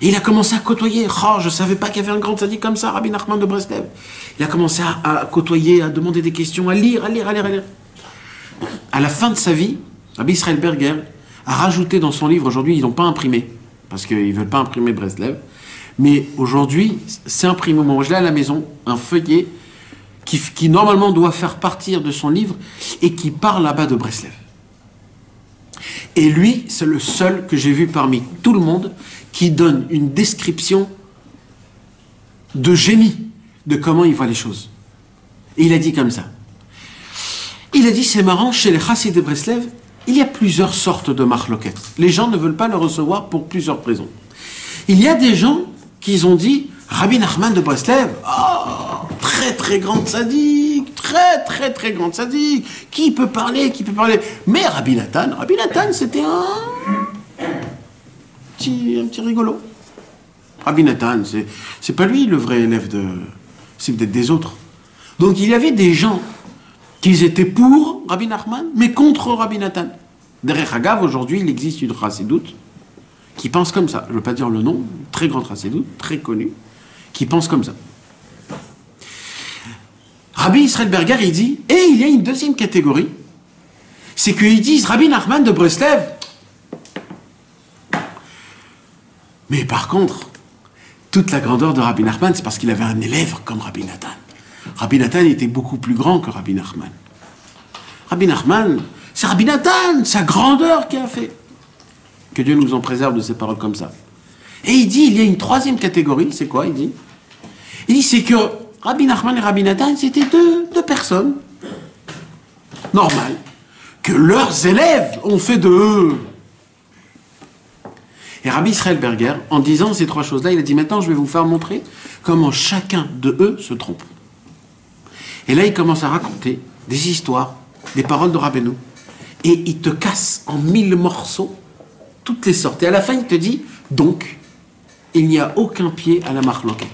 Et il a commencé à côtoyer. Oh, je ne savais pas qu'il y avait un grand tzaddik comme ça, Rabbi Nachman de Breslev. Il a commencé à côtoyer, à demander des questions, à lire. À la fin de sa vie, Rabbi Israël Berger a rajouté dans son livre, aujourd'hui ils n'ont pas imprimé, parce qu'ils ne veulent pas imprimer Breslev, mais aujourd'hui c'est imprimé. Moi je l'ai à la maison, un feuillet qui normalement doit faire partir de son livre et qui parle là-bas de Breslev. Et lui, c'est le seul que j'ai vu parmi tout le monde qui donne une description de génie de comment il voit les choses. Et il a dit comme ça. Il a dit, c'est marrant, chez les chassid de Breslev, il y a plusieurs sortes de marloquettes. Les gens ne veulent pas le recevoir pour plusieurs raisons. Il y a des gens qui ont dit, Rabbi Nachman de Breslev, oh, très très grand tzaddik, très grand tzaddik, qui peut parler. Mais Rabbi Nathan, c'était un petit rigolo. Rabbi Nathan, c'est pas lui le vrai élève c'est peut-être des autres. Donc il y avait des gens qui étaient pour Rabbi Nachman, mais contre Rabbi Nathan. Derech Hagav, aujourd'hui, il existe une chassidoute qui pense comme ça. Je ne veux pas dire le nom, très grande chassidoute, très connue, qui pense comme ça. Rabbi Israël Berger, il dit, et il y a une deuxième catégorie, c'est qu'ils disent Rabbi Nachman de Breslev. Mais par contre, toute la grandeur de Rabbi Nachman, c'est parce qu'il avait un élève comme Rabbi Nathan. Rabbi Nathan était beaucoup plus grand que Rabbi Nachman. Rabbi Nachman, c'est Rabbi Nathan, sa grandeur qui a fait. Que Dieu nous en préserve de ces paroles comme ça. Et il dit, il y a une troisième catégorie, c'est quoi? Il dit, c'est que Rabbi Nachman et Rabbi Nathan, c'était deux personnes normales, que leurs élèves ont fait de eux. Et Rabbi Israël Berger, en disant ces trois choses-là, il a dit, maintenant je vais vous faire montrer comment chacun de eux se trompe. Et là, il commence à raconter des histoires, des paroles de Rabbeinu. Et il te casse en 1000 morceaux toutes les sortes. Et à la fin, il te dit, donc, il n'y a aucun pied à la marloquette.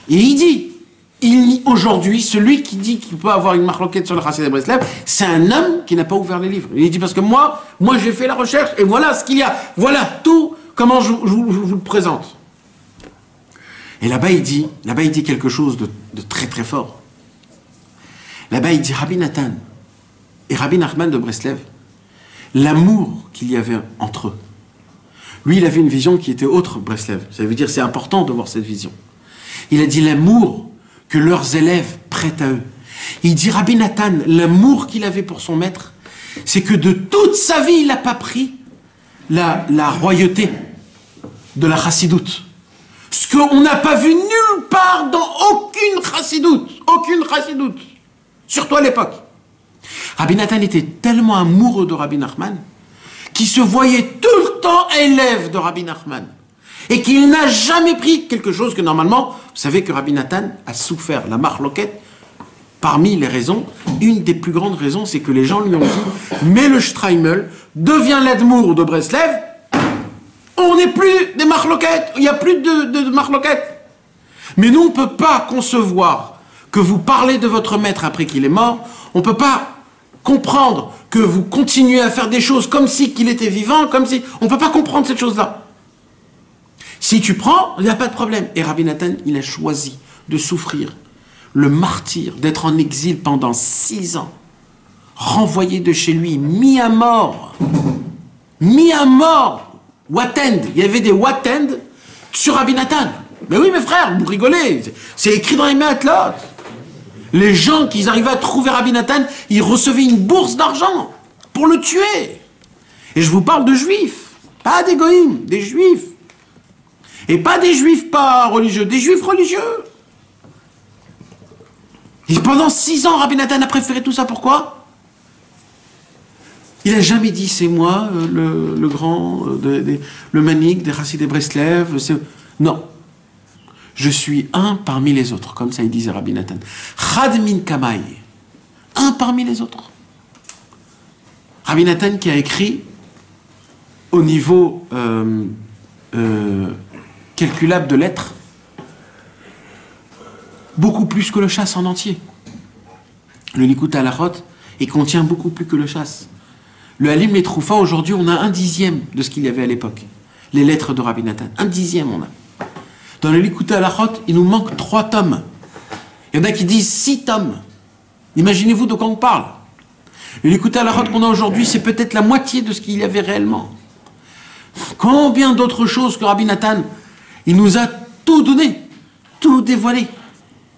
Et il dit, aujourd'hui, celui qui dit qu'il peut avoir une marloquette sur le chassid de Breslev, c'est un homme qui n'a pas ouvert les livres. Il dit, parce que moi j'ai fait la recherche, et voilà ce qu'il y a. Voilà tout, comment je vous le présente. Et là-bas, il dit quelque chose de très très fort. Là-bas, il dit, Rabbi Nathan et Rabbi Nachman de Breslev, l'amour qu'il y avait entre eux. Lui, il avait une vision qui était autre, Breslev. Ça veut dire, c'est important de voir cette vision. Il a dit l'amour que leurs élèves prêtent à eux. Il dit, Rabbi Nathan, l'amour qu'il avait pour son maître, c'est que de toute sa vie, il n'a pas pris la royauté de la chassidoute. Ce qu'on n'a pas vu nulle part dans aucune chassidoute. Surtout à l'époque. Rabbi Nathan était tellement amoureux de Rabbi Nachman qu'il se voyait tout le temps élève de Rabbi Nachman. Et qu'il n'a jamais pris quelque chose que normalement, vous savez que Rabbi Nathan a souffert la marloquette. Parmi les raisons, une des plus grandes raisons, c'est que les gens lui ont dit, mais le Streimel devient l'Admour de Breslev, on n'est plus des marloquettes, il n'y a plus de marloquettes. Mais nous, on ne peut pas concevoir que vous parlez de votre maître après qu'il est mort, on ne peut pas comprendre que vous continuez à faire des choses comme si qu'il était vivant, comme si... On ne peut pas comprendre cette chose-là. Si tu prends, il n'y a pas de problème. Et Rabbi Nathan, il a choisi de souffrir le martyre, d'être en exil pendant 6 ans, renvoyé de chez lui, mis à mort, Watend, il y avait des Watend sur Rabbi Nathan. Mais oui, mes frères, vous rigolez. C'est écrit dans les Meatlot. Les gens qui arrivaient à trouver Rabbi Nathan, ils recevaient une bourse d'argent pour le tuer. Et je vous parle de juifs, pas des goïms, des juifs. Et pas des juifs pas religieux, des juifs religieux. Et pendant 6 ans, Rabbi Nathan a préféré tout ça. Pourquoi? Il n'a jamais dit c'est moi, le grand, le manik des Chassidei Breslev. Non. Je suis un parmi les autres, comme ça il disait Rabbi Nathan. Chad min kamay. Un parmi les autres. Rabbi Nathan qui a écrit au niveau calculable de lettres, beaucoup plus que le chasse en entier. Le Likutei Halachot, il contient beaucoup plus que le chasse. Le Halim les Troufa, aujourd'hui, on a 1/10 de ce qu'il y avait à l'époque. Les lettres de Rabbi Nathan. 1/10 on a. Dans le Likutei Halachot, il nous manque 3 tomes. Il y en a qui disent 6 tomes. Imaginez-vous de quoi on parle. Le Likutei Halachot qu'on a aujourd'hui, c'est peut-être la moitié de ce qu'il y avait réellement. Combien d'autres choses que Rabbi Nathan, il nous a tout donné, tout dévoilé.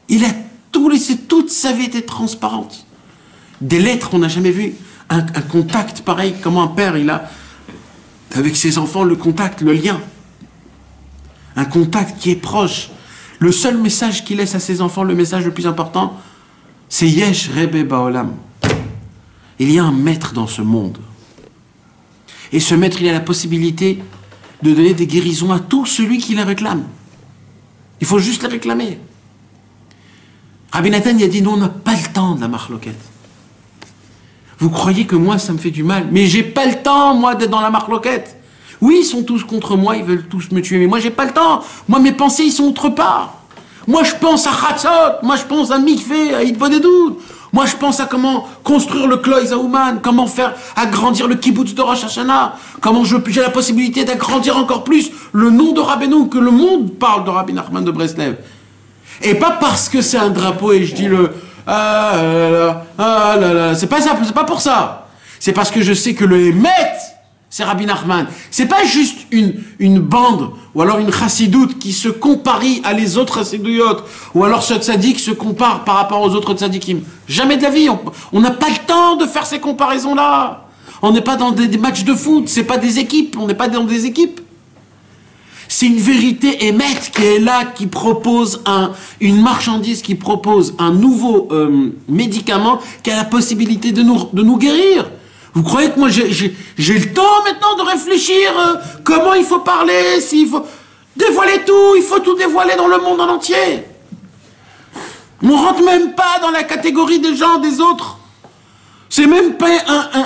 Il a tout laissé, toute sa vie était transparente. Des lettres, on n'a jamais vu un contact pareil, comment un père, il a, avec ses enfants, le contact, le lien. Un contact qui est proche. Le seul message qu'il laisse à ses enfants, le message le plus important, c'est Yesh Rebbe Baolam. Il y a un maître dans ce monde. Et ce maître, il a la possibilité de donner des guérisons à tout celui qui les réclame. Il faut juste les réclamer. Rabbi Nathan, il a dit, non, on n'a pas le temps de la marloquette. Vous croyez que moi, ça me fait du mal, mais j'ai pas le temps, moi, d'être dans la marloquette. Oui, ils sont tous contre moi, ils veulent tous me tuer, mais moi, j'ai pas le temps. Moi, mes pensées, ils sont autre part. Moi, je pense à Chatzot, moi, je pense à Mikvé, à Hitbodedout. Moi, je pense à comment construire le Kloï Zaouman, comment faire agrandir le kibbutz de Rosh Hashanah, comment j'ai la possibilité d'agrandir encore plus le nom de Rabbeinu, que le monde parle de Rabbi Nachman de Breslev. Et pas parce que c'est un drapeau et je dis c'est pas ça, c'est pas pour ça. C'est parce que je sais que le Hémet, c'est Rabbi Nachman. C'est pas juste une bande, ou alors une chassidoute qui se compare à les autres chassidouillotes, ou alors ce tzaddik se compare par rapport aux autres tzaddikim. Jamais de la vie, on n'a pas le temps de faire ces comparaisons-là. On n'est pas dans des matchs de foot, c'est pas des équipes, on n'est pas dans des équipes. C'est une vérité émette qui est là, qui propose une marchandise, qui propose un nouveau médicament qui a la possibilité de nous guérir. Vous croyez que moi j'ai le temps maintenant de réfléchir comment il faut parler, s'il faut dévoiler tout, il faut tout dévoiler dans le monde en entier. On rentre même pas dans la catégorie des gens, des autres. C'est même pas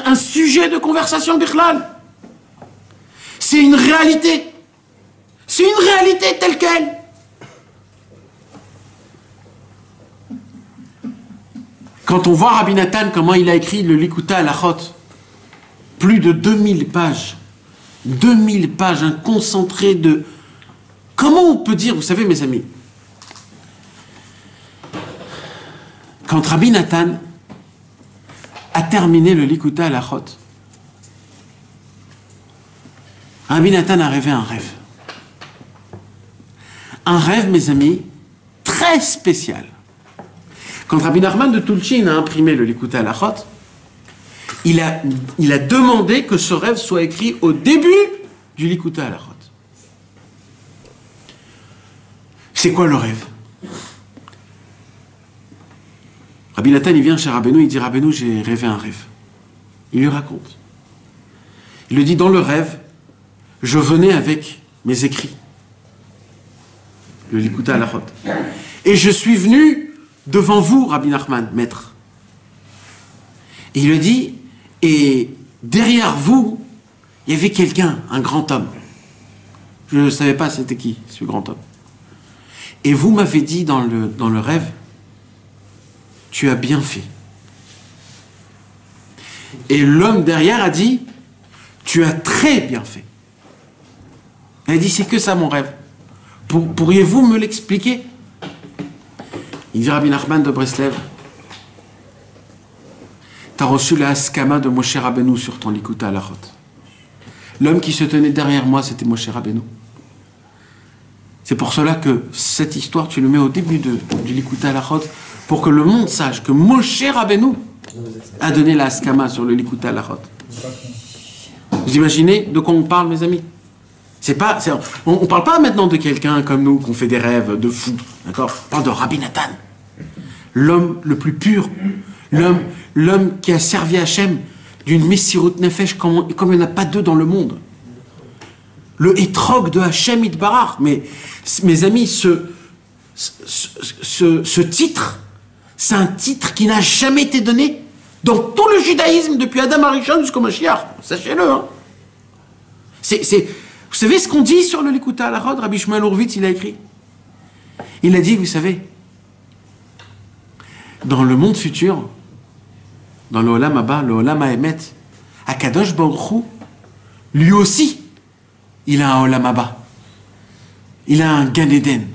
un sujet de conversation bichlal. C'est une réalité. C'est une réalité telle quelle. Quand on voit Rabbi Nathan, comment il a écrit le Likutei Halachot, plus de 2000 pages. 2000 pages, un concentré de... Comment on peut dire, vous savez mes amis, quand Rabbi Nathan a terminé le Likutei Halachot, Rabbi Nathan a rêvé un rêve. Un rêve, mes amis, très spécial. Quand Rabbi Nachman de Tulchin a imprimé le Likutei Halachot, il a demandé que ce rêve soit écrit au début du Likutei Halachot. C'est quoi le rêve? Rabbi Nathan, il vient chez Rabbeinu, il dit, Rabbeinu, j'ai rêvé un rêve. Il lui raconte. Il lui dit, dans le rêve, je venais avec mes écrits. Le Likutei Halachot. Et je suis venu devant vous, Rabbi Nachman, maître. Et il lui dit, et derrière vous, il y avait quelqu'un, un grand homme. Je ne savais pas c'était qui, ce grand homme. Et vous m'avez dit dans le rêve, tu as bien fait. Et l'homme derrière a dit, tu as très bien fait. Il a dit, c'est que ça mon rêve. Pourriez-vous me l'expliquer? Il dit, Rabbi Nachman de Breslev, tu as reçu la haskama de Moshe Rabbeinu sur ton Likutei Halachot. L'homme qui se tenait derrière moi, c'était Moshe Rabbeinu. C'est pour cela que cette histoire, tu le mets au début du Likutei Halachot, pour que le monde sache que Moshe Rabbeinu a donné la Haskama sur le Likutei Halachot. Vous imaginez de quoi on parle, mes amis? On ne parle pas maintenant de quelqu'un comme nous, qu'on fait des rêves de fou. D'accord? On parle de Rabbi Nathan. L'homme le plus pur. L'homme qui a servi Hachem d'une Messirut Nefesh comme il n'y en a pas deux dans le monde. Le Etrog de Hachem Itbarach. Mais, mes amis, ce titre, c'est un titre qui n'a jamais été donné dans tout le judaïsme depuis Adam Arishon jusqu'au Mashiach. Sachez-le. Hein. Vous savez ce qu'on dit sur le Likutei Halachot? Rabbi Shmuel Horvitz, il a écrit. Il a dit, vous savez, dans le monde futur, dans le Olam Haba, le Olam HaEmet, Akadosh Baruch Hu, lui aussi, il a un Olam Haba. Il a un Gan Eden.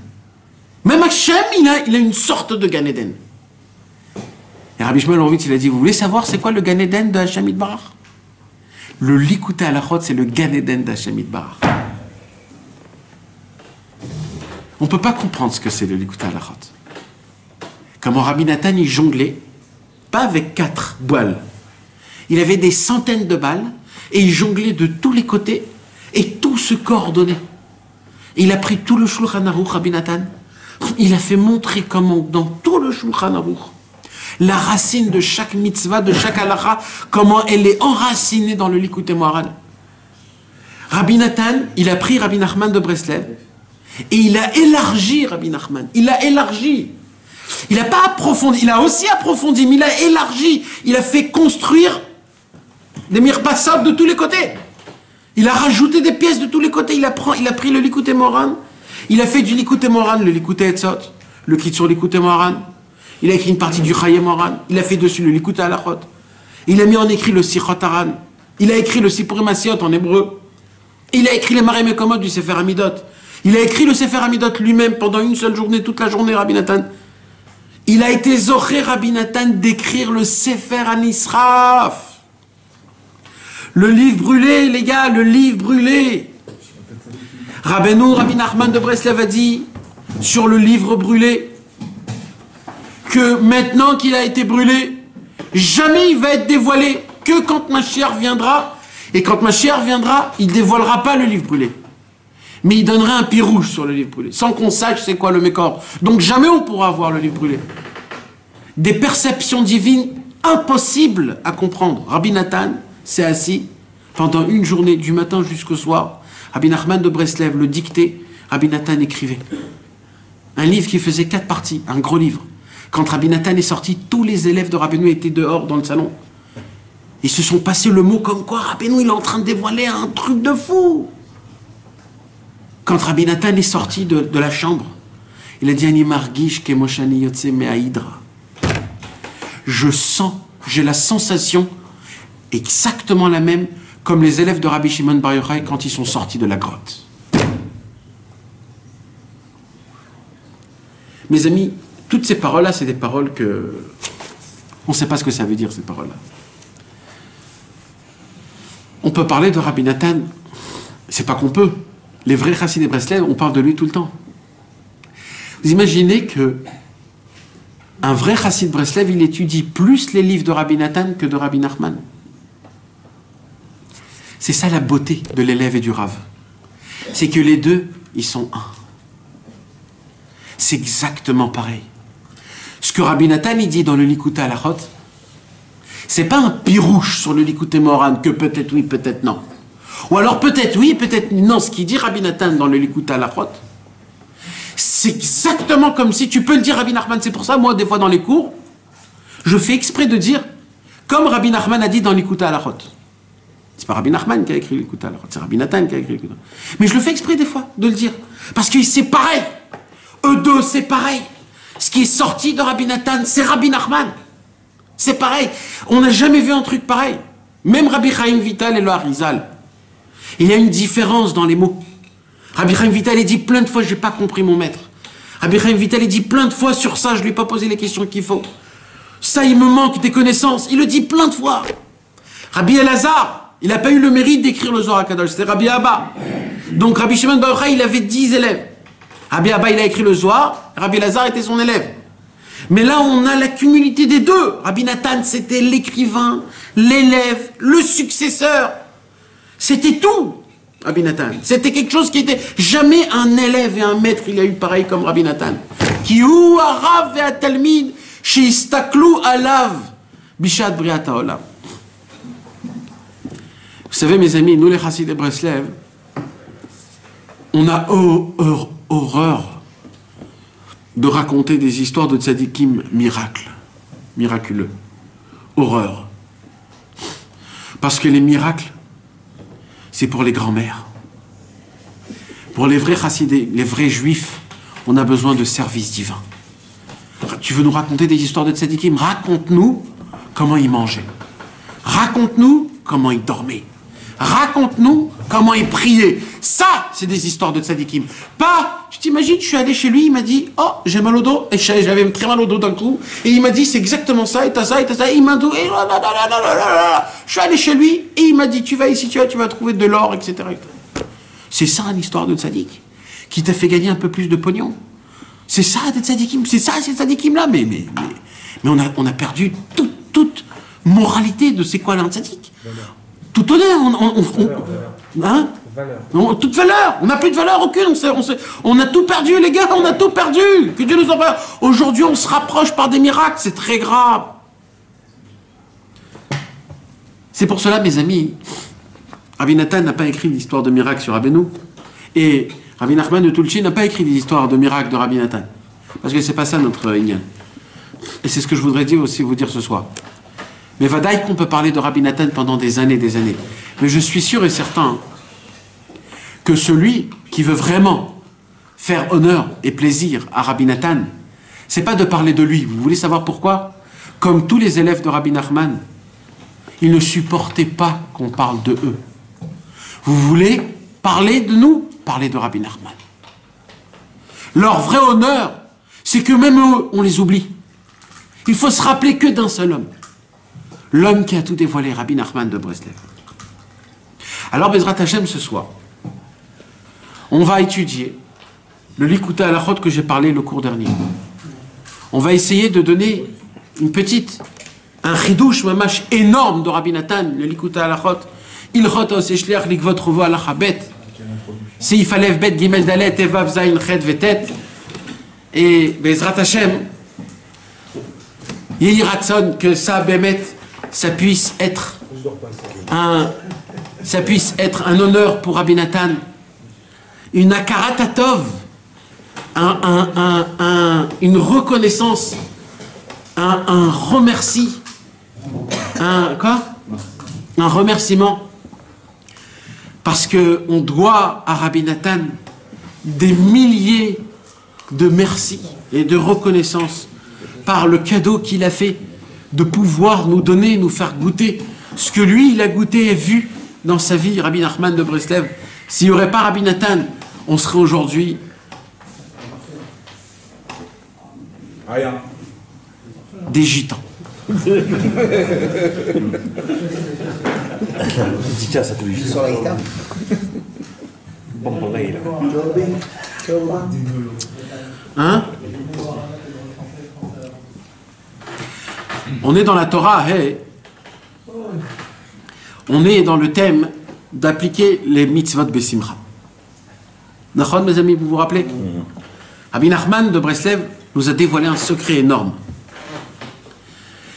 Même Hachem, il a une sorte de Gan Eden. Et Rabbi Shmuel Horvitz, il a dit, vous voulez savoir c'est quoi le Gan Eden de Hachem Itbarach? Le Likutei Halachot, c'est le Gan Eden d'Hachem Itbarach. On ne peut pas comprendre ce que c'est le Likutei Halachot. Comment Rabbi Nathan, il jonglait, pas avec 4 balles. Il avait des centaines de balles, et il jonglait de tous les côtés, et tout se coordonnait. Il a pris tout le Shulchan Aruch, Rabbi Nathan. Il a fait montrer comment, dans tout le Shulchan Aruch, la racine de chaque mitzvah, de chaque halakha, comment elle est enracinée dans le Likutei Moharan. Rabbi Nathan, il a pris Rabbi Nachman de Breslev et il a élargi Rabbi Nachman. Il a élargi. Il n'a pas approfondi, il a aussi approfondi, mais il a élargi. Il a fait construire des mirpassab de tous les côtés. Il a rajouté des pièces de tous les côtés. Il a pris le Likutei Moharan. Il a fait du Likutei Moharan le Likutei Etzot, le Kitzur Likutei Moharan. Il a écrit une partie du Chayei Moharan. Il a fait dessus le Likutei Halachot. Il a mis en écrit le Sichot Haran. Il a écrit le Sipurim Asiot en hébreu. Il a écrit les Mareh Mekomot du Sefer Hamidot. Il a écrit le Sefer Hamidot lui-même pendant une seule journée, toute la journée, Rabbi Nathan. Il a été zoché, Rabbi Nathan, d'écrire le Sefer Hanisraf. Le livre brûlé, les gars, le livre brûlé. Rabbi Nachman de Breslev a dit sur le livre brûlé que maintenant qu'il a été brûlé, jamais il va être dévoilé, que quand Mashiach viendra. Et quand Mashiach viendra, il ne dévoilera pas le livre brûlé. Mais il donnera un pirouge sur le livre brûlé, sans qu'on sache c'est quoi le Mékor. Donc jamais on pourra voir le livre brûlé. Des perceptions divines impossibles à comprendre. Rabbi Nathan s'est assis pendant une journée, du matin jusqu'au soir. Rabbi Nachman de Breslev le dictait, Rabbi Nathan écrivait. Un livre qui faisait 4 parties, un gros livre. Quand Rabbi Nathan est sorti, tous les élèves de Rabbeinu étaient dehors dans le salon. Ils se sont passés le mot comme quoi Rabbeinu il est en train de dévoiler un truc de fou. Quand Rabbi Nathan est sorti de la chambre, il a dit Ani margish kemoshani yotse me'aïdra. Je sens, j'ai la sensation exactement la même comme les élèves de Rabbi Shimon Bar Yochai quand ils sont sortis de la grotte. Mes amis, toutes ces paroles-là, c'est des paroles que... On ne sait pas ce que ça veut dire, ces paroles-là. On peut parler de Rabbi Nathan, c'est pas qu'on peut. Les vrais Chassidei de Breslev, on parle de lui tout le temps. Vous imaginez que un vrai Chassid de Breslev, il étudie plus les livres de Rabbi Nathan que de Rabbi Nachman. C'est ça la beauté de l'élève et du Rav. C'est que les deux, ils sont un. C'est exactement pareil. Ce que Rabbi Nathan il dit dans le Likutei Halachot, c'est pas un pirouche sur le Likutei Moharan que peut-être oui, peut-être non. Ou alors peut-être oui, peut-être non. Ce qu'il dit Rabbi Nathan dans le Likutei Halachot, c'est exactement comme si tu peux le dire Rabbi Nachman. C'est pour ça, moi, des fois dans les cours, je fais exprès de dire comme Rabbi Nachman a dit dans le Likutei Halachot. C'est pas Rabbi Nachman qui a écrit le Likutei Halachot, c'est Rabbi Nathan qui a écrit le Likutei Halachot. Mais je le fais exprès des fois de le dire parce que c'est pareil. Eux deux, c'est pareil. Ce qui est sorti de Rabbi Nathan, c'est Rabbi Nachman. C'est pareil. On n'a jamais vu un truc pareil. Même Rabbi Chaim Vital et le Harizal. Il y a une différence dans les mots. Rabbi Chaim Vital, il dit plein de fois, je n'ai pas compris mon maître. Rabbi Chaim Vital, il dit plein de fois sur ça, je ne lui ai pas posé les questions qu'il faut. Ça, il me manque des connaissances. Il le dit plein de fois. Rabbi Elazar, il n'a pas eu le mérite d'écrire le Zohar HaKadosh. C'était Rabbi Abba. Donc Rabbi Shimon Bar Yochai, il avait 10 élèves. Rabbi Abba, il a écrit le Zohar, Rabbi Lazare était son élève. Mais là, on a la cumulité des deux. Rabbi Nathan, c'était l'écrivain, l'élève, le successeur. C'était tout, Rabbi Nathan. C'était quelque chose qui était... Jamais un élève et un maître, il a eu pareil comme Rabbi Nathan. Ki hu harav ve'atalmid sheistaklu alav bishat briat haolam. Vous savez, mes amis, nous les Chassidés de Breslev, on a horreur de raconter des histoires de tzadikim miraculeux. Horreur. Parce que les miracles, c'est pour les grands-mères. Pour les vrais chassidés, les vrais juifs, on a besoin de services divins. Tu veux nous raconter des histoires de tzadikim? Raconte-nous comment ils mangeaient. Raconte-nous comment ils dormaient. Raconte-nous comment il priait. Ça, c'est des histoires de tzadikim. Pas, tu t'imagines, je suis allé chez lui, il m'a dit, oh, j'ai mal au dos, et j'avais très mal au dos d'un coup, et il m'a dit, c'est exactement ça, et t'as ça, et t'as ça, et il m'a dit, je suis allé chez lui, et il m'a dit, tu vas ici, tu vas trouver de l'or, etc. C'est ça l'histoire de tzadik, qui t'a fait gagner un peu plus de pognon. C'est ça, des tzadikim, c'est ça, ces tzadikim-là, mais on a perdu toute moralité de c'est quoi un tzadik. Tout honneur, hein? Toute valeur, on n'a plus de valeur aucune, on a tout perdu les gars, on a tout perdu, que Dieu nous en parle. Aujourd'hui on se rapproche par des miracles, c'est très grave. C'est pour cela mes amis, Rabbi Nathan n'a pas écrit l'histoire de miracles sur Rabbeinu, et Rabbi Nachman de Tulchi n'a pas écrit des histoires de miracles de Rabbi Nathan, parce que c'est pas ça notre inyan. Et c'est ce que je voudrais dire aussi vous dire ce soir. Mais vadaï qu'on peut parler de Rabbi Nathan pendant des années. Mais je suis sûr et certain que celui qui veut vraiment faire honneur et plaisir à Rabbi Nathan, c'est pas de parler de lui. Vous voulez savoir pourquoi? Comme tous les élèves de Rabbi Nachman, ils ne supportaient pas qu'on parle de eux. Vous voulez parler de nous? Parlez de Rabbi Nachman. Leur vrai honneur, c'est que même eux, on les oublie. Il faut se rappeler que d'un seul homme. L'homme qui a tout dévoilé, Rabbi Nachman de Breslev. Alors, Bezrat Hashem, ce soir, on va étudier le Likutei Halachot que j'ai parlé le cours dernier. On va essayer de donner un chidouche mamash énorme de Rabbi Nathan, le Likutei Halachot. Ilchot oseshliach likvot rovo alachabet. Seif Alev bet gimel dalet evav zayin chet vetet. Et Bezrat Hashem, Yehi Ratson, que ça, Bémet, ça puisse être un honneur pour Rabbi Nathan, une akaratatov, une reconnaissance, un remercie, un remerciement, parce que on doit à Rabbi Nathan des milliers de merci et de reconnaissance par le cadeau qu'il a fait de pouvoir nous donner, nous faire goûter ce que lui, il a goûté et vu dans sa vie, Rabbi Nachman de Breslev. S'il n'y aurait pas Rabbi Nathan, on serait aujourd'hui des gitans. Dédicace à tous les gitans. Bon, là, il Hein? On est dans la Torah, hey. On est dans le thème d'appliquer les mitzvot besimcha. Nachon, mes amis, vous vous rappelez? Rabbi Nachman de Breslev nous a dévoilé un secret énorme.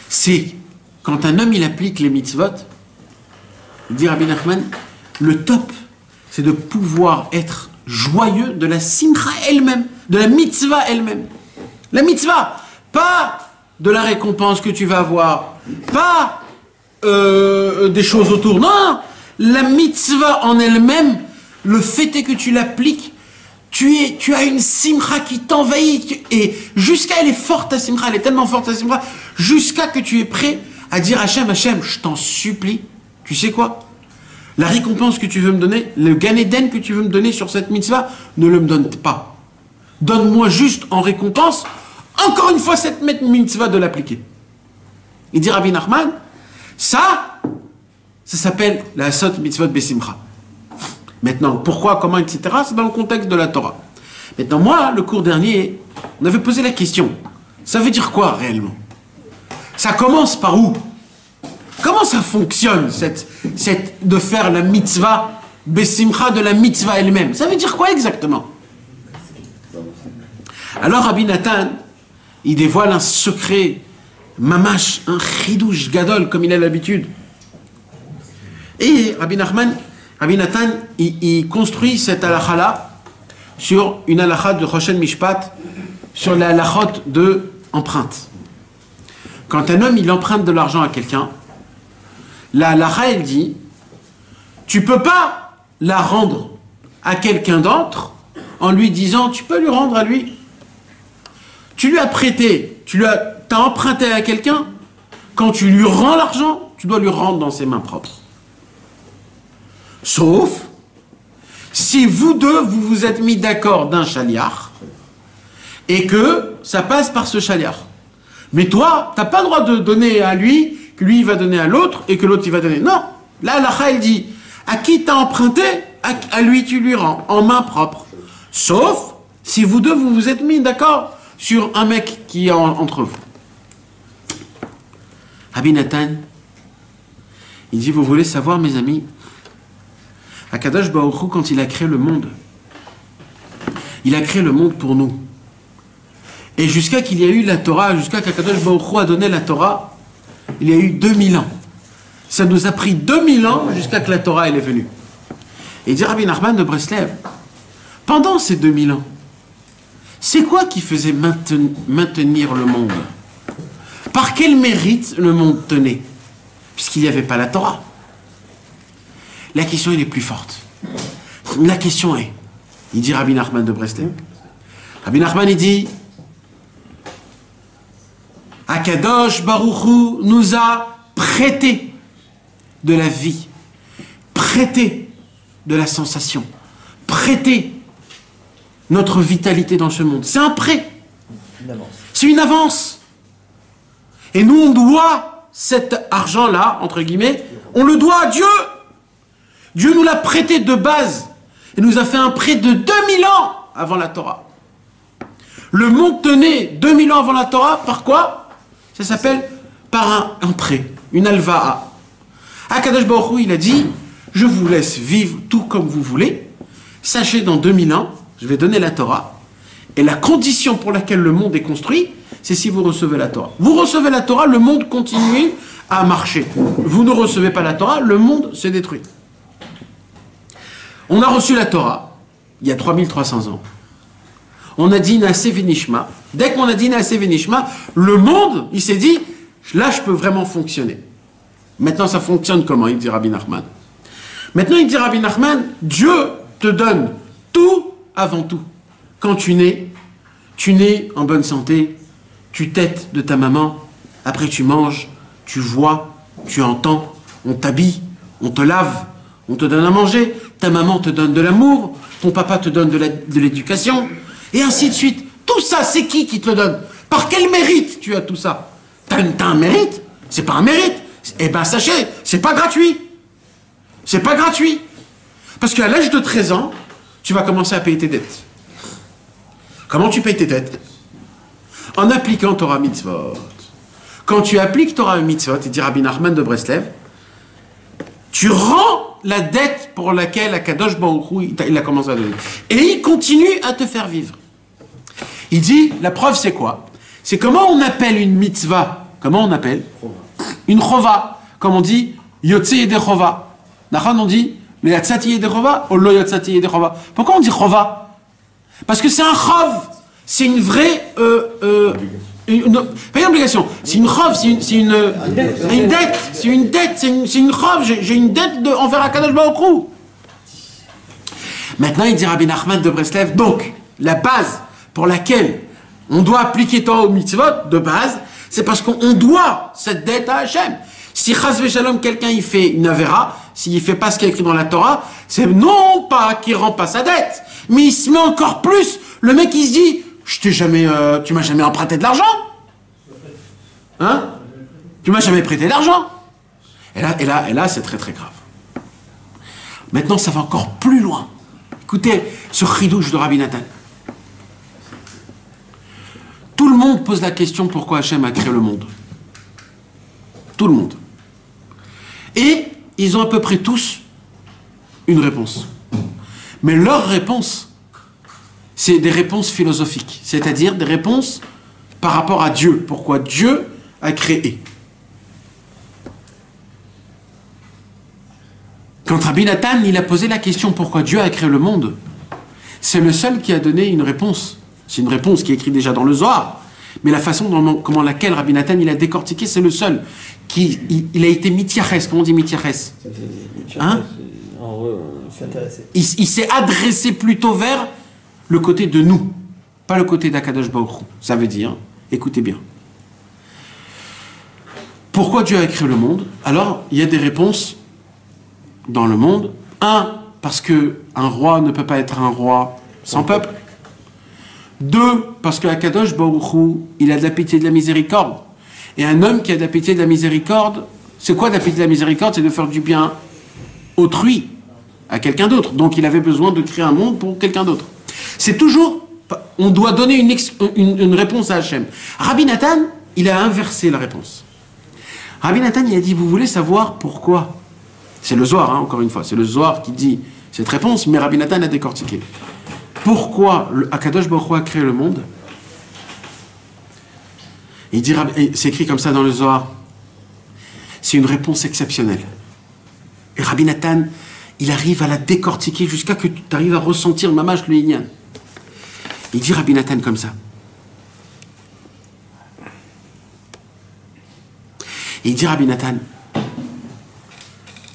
C'est quand un homme il applique les mitzvot, dit Rabbi Nachman, le top, c'est de pouvoir être joyeux de la simcha elle-même, de la mitzvah elle-même. La mitzvah, pas de la récompense que tu vas avoir, pas des choses autour. Non, la mitzvah en elle-même, le fait est que tu l'appliques, tu as une simcha qui t'envahit, et jusqu'à elle est forte ta simcha, elle est tellement forte ta simcha, jusqu'à que tu es prêt à dire Hachem, Hachem, je t'en supplie, tu sais quoi? La récompense que tu veux me donner, le Gan Eden que tu veux me donner sur cette mitzvah, ne le me donne pas. Donne-moi juste en récompense, encore une fois, cette mitzvah de l'appliquer. Il dit Rabbi Nachman, ça s'appelle la Sot Mitzvot Besimcha. Maintenant, pourquoi, comment, etc., c'est dans le contexte de la Torah. Maintenant, moi, le cours dernier, on avait posé la question. Ça veut dire quoi, réellement? Ça commence par où? Comment ça fonctionne, de faire la mitzvah, besimcha de la mitzvah elle-même? Ça veut dire quoi exactement? Alors Rabbi Nathan, il dévoile un secret, mamash, un chidouche gadol, comme il a l'habitude. Et Rabbi Nathan, il construit cette halakha-là sur une halakha de Choshen Mishpat, sur la halachot de empreinte. Quand un homme, il emprunte de l'argent à quelqu'un, la halakha, elle dit, tu peux pas la rendre à quelqu'un d'autre en lui disant, tu peux lui rendre à lui. Tu lui as prêté, t'as emprunté à quelqu'un, quand tu lui rends l'argent, tu dois lui rendre dans ses mains propres. Sauf si vous deux, vous vous êtes mis d'accord d'un chaliar et que ça passe par ce chaliar. Mais toi, tu n'as pas le droit de donner à lui, que lui il va donner à l'autre et que l'autre il va donner. Non, là la elle dit, à qui t'as emprunté, à lui tu lui rends, en main propre. Sauf si vous deux, vous vous êtes mis d'accord sur un mec qui est entre vous. Rabbi Nathan, il dit, vous voulez savoir mes amis, Akadosh Baruch Hu, quand il a créé le monde, il a créé le monde pour nous. Et jusqu'à qu'il y ait eu la Torah, jusqu'à qu'Akadosh Baruch Hu a donné la Torah, il y a eu 2000 ans. Ça nous a pris 2000 ans jusqu'à que la Torah elle est venue. Et il dit Rabbi Nachman de Breslev, pendant ces 2000 ans, c'est quoi qui faisait maintenir le monde? Par quel mérite le monde tenait? Puisqu'il n'y avait pas la Torah. La question elle est plus forte. La question est, il dit Rabbi Nachman de Breslev, Rabbi Nachman il dit, Akadosh Baruch Hu nous a prêté de la vie, prêté de la sensation, prêté notre vitalité dans ce monde. C'est un prêt. C'est une avance. Et nous, on doit cet argent-là, entre guillemets, on le doit à Dieu. Dieu nous l'a prêté de base. Il nous a fait un prêt de 2000 ans avant la Torah. Le monde tenait 2000 ans avant la Torah, par quoi? Ça s'appelle par un prêt, une alva'a. Akadosh Baruch Hu, il a dit, je vous laisse vivre tout comme vous voulez. Sachez, dans 2000 ans, je vais donner la Torah. Et la condition pour laquelle le monde est construit, c'est si vous recevez la Torah. Vous recevez la Torah, le monde continue à marcher. Vous ne recevez pas la Torah, le monde se détruit. On a reçu la Torah, il y a 3300 ans. On a dit Naaseh V'Nishma. Dès qu'on a dit Naaseh V'Nishma, le monde, il s'est dit, là je peux vraiment fonctionner. Maintenant ça fonctionne comment? Il dit Rabbi Nachman. Maintenant il dit Rabbi Nachman, Dieu te donne tout avant tout. Quand tu nais en bonne santé, tu têtes de ta maman, après tu manges, tu vois, tu entends, on t'habille, on te lave, on te donne à manger, ta maman te donne de l'amour, ton papa te donne de l'éducation, et ainsi de suite. Tout ça, c'est qui te le donne? Par quel mérite tu as tout ça? T'as un mérite? C'est pas un mérite. Eh bien, sachez, c'est pas gratuit. C'est pas gratuit. Parce qu'à l'âge de 13 ans, tu vas commencer à payer tes dettes. Comment tu payes tes dettes? En appliquant Torah Mitzvot. Quand tu appliques Torah Mitzvot, il dit Rabbi Nachman de Breslev, tu rends la dette pour laquelle Akadosh Baruch Hu, il a commencé à donner. Et il continue à te faire vivre. Il dit, la preuve c'est quoi? C'est comment on appelle une mitzvah? Comment on appelle? Une chova. Comme on dit, yotze yede chova. Nachan on dit, le yatzati yede chova ou lo yatzati yede chova. Pourquoi on dit chova? Parce que c'est un chov. C'est une vraie... pas une obligation. C'est une chov, c'est une dette. C'est une dette, c'est une chov. J'ai une dette envers Akadosh Baruch Hu. Maintenant, il dit Rabbi Nachman de Breslev, donc, la base pour laquelle on doit appliquer Torah au mitzvot, de base, c'est parce qu'on doit cette dette à Hachem. Si Chas V'Shalom, quelqu'un il fait une avéra, s'il ne fait pas ce qui est écrit dans la Torah, c'est non pas qu'il ne rend pas sa dette, mais il se met encore plus. Le mec il se dit, tu m'as jamais emprunté de l'argent, hein? Tu m'as jamais prêté d'argent. Et là, c'est très très grave. Maintenant, ça va encore plus loin. Écoutez ce chidouche de Rabbi Nathan. Tout le monde pose la question pourquoi Hachem a créé le monde. Tout le monde. Et ils ont à peu près tous une réponse. Mais leur réponse, c'est des réponses philosophiques. C'est-à-dire des réponses par rapport à Dieu. Pourquoi Dieu a créé. Quand Rabbi Nathan, il a posé la question pourquoi Dieu a créé le monde, c'est le seul qui a donné une réponse. C'est une réponse qui est écrite déjà dans le Zohar. Mais la façon comment laquelle Rabbi Nathan il a décortiqué, c'est le seul. Il a été mityaches. Comment on dit mityaches? Hein? Il s'est adressé plutôt vers le côté de nous, pas le côté d'Akadosh Baruch Hu. Ça veut dire, écoutez bien. Pourquoi Dieu a créé le monde? Alors, il y a des réponses dans le monde. Un, parce qu'un roi ne peut pas être un roi sans peuple. Deux, parce que Akadosh Baruch Hu, il a de la pitié et de la miséricorde. Et un homme qui a de la pitié et de la miséricorde, c'est quoi de la pitié et de la miséricorde? C'est de faire du bien autrui, à quelqu'un d'autre. Donc il avait besoin de créer un monde pour quelqu'un d'autre. C'est toujours, on doit donner une réponse à Hachem. Rabbi Nathan, il a inversé la réponse. Rabbi Nathan, il a dit, vous voulez savoir pourquoi? C'est le Zohar, hein, encore une fois, c'est le Zohar qui dit cette réponse, mais Rabbi Nathan a décortiqué. Pourquoi Akadosh Baruch Hu a créé le monde? Il dit, c'est écrit comme ça dans le Zohar. C'est une réponse exceptionnelle. Et Rabbi Nathan, il arrive à la décortiquer jusqu'à que tu arrives à ressentir mamash le Inyan. Il dit Rabbi Nathan comme ça. Il dit Rabbi Nathan,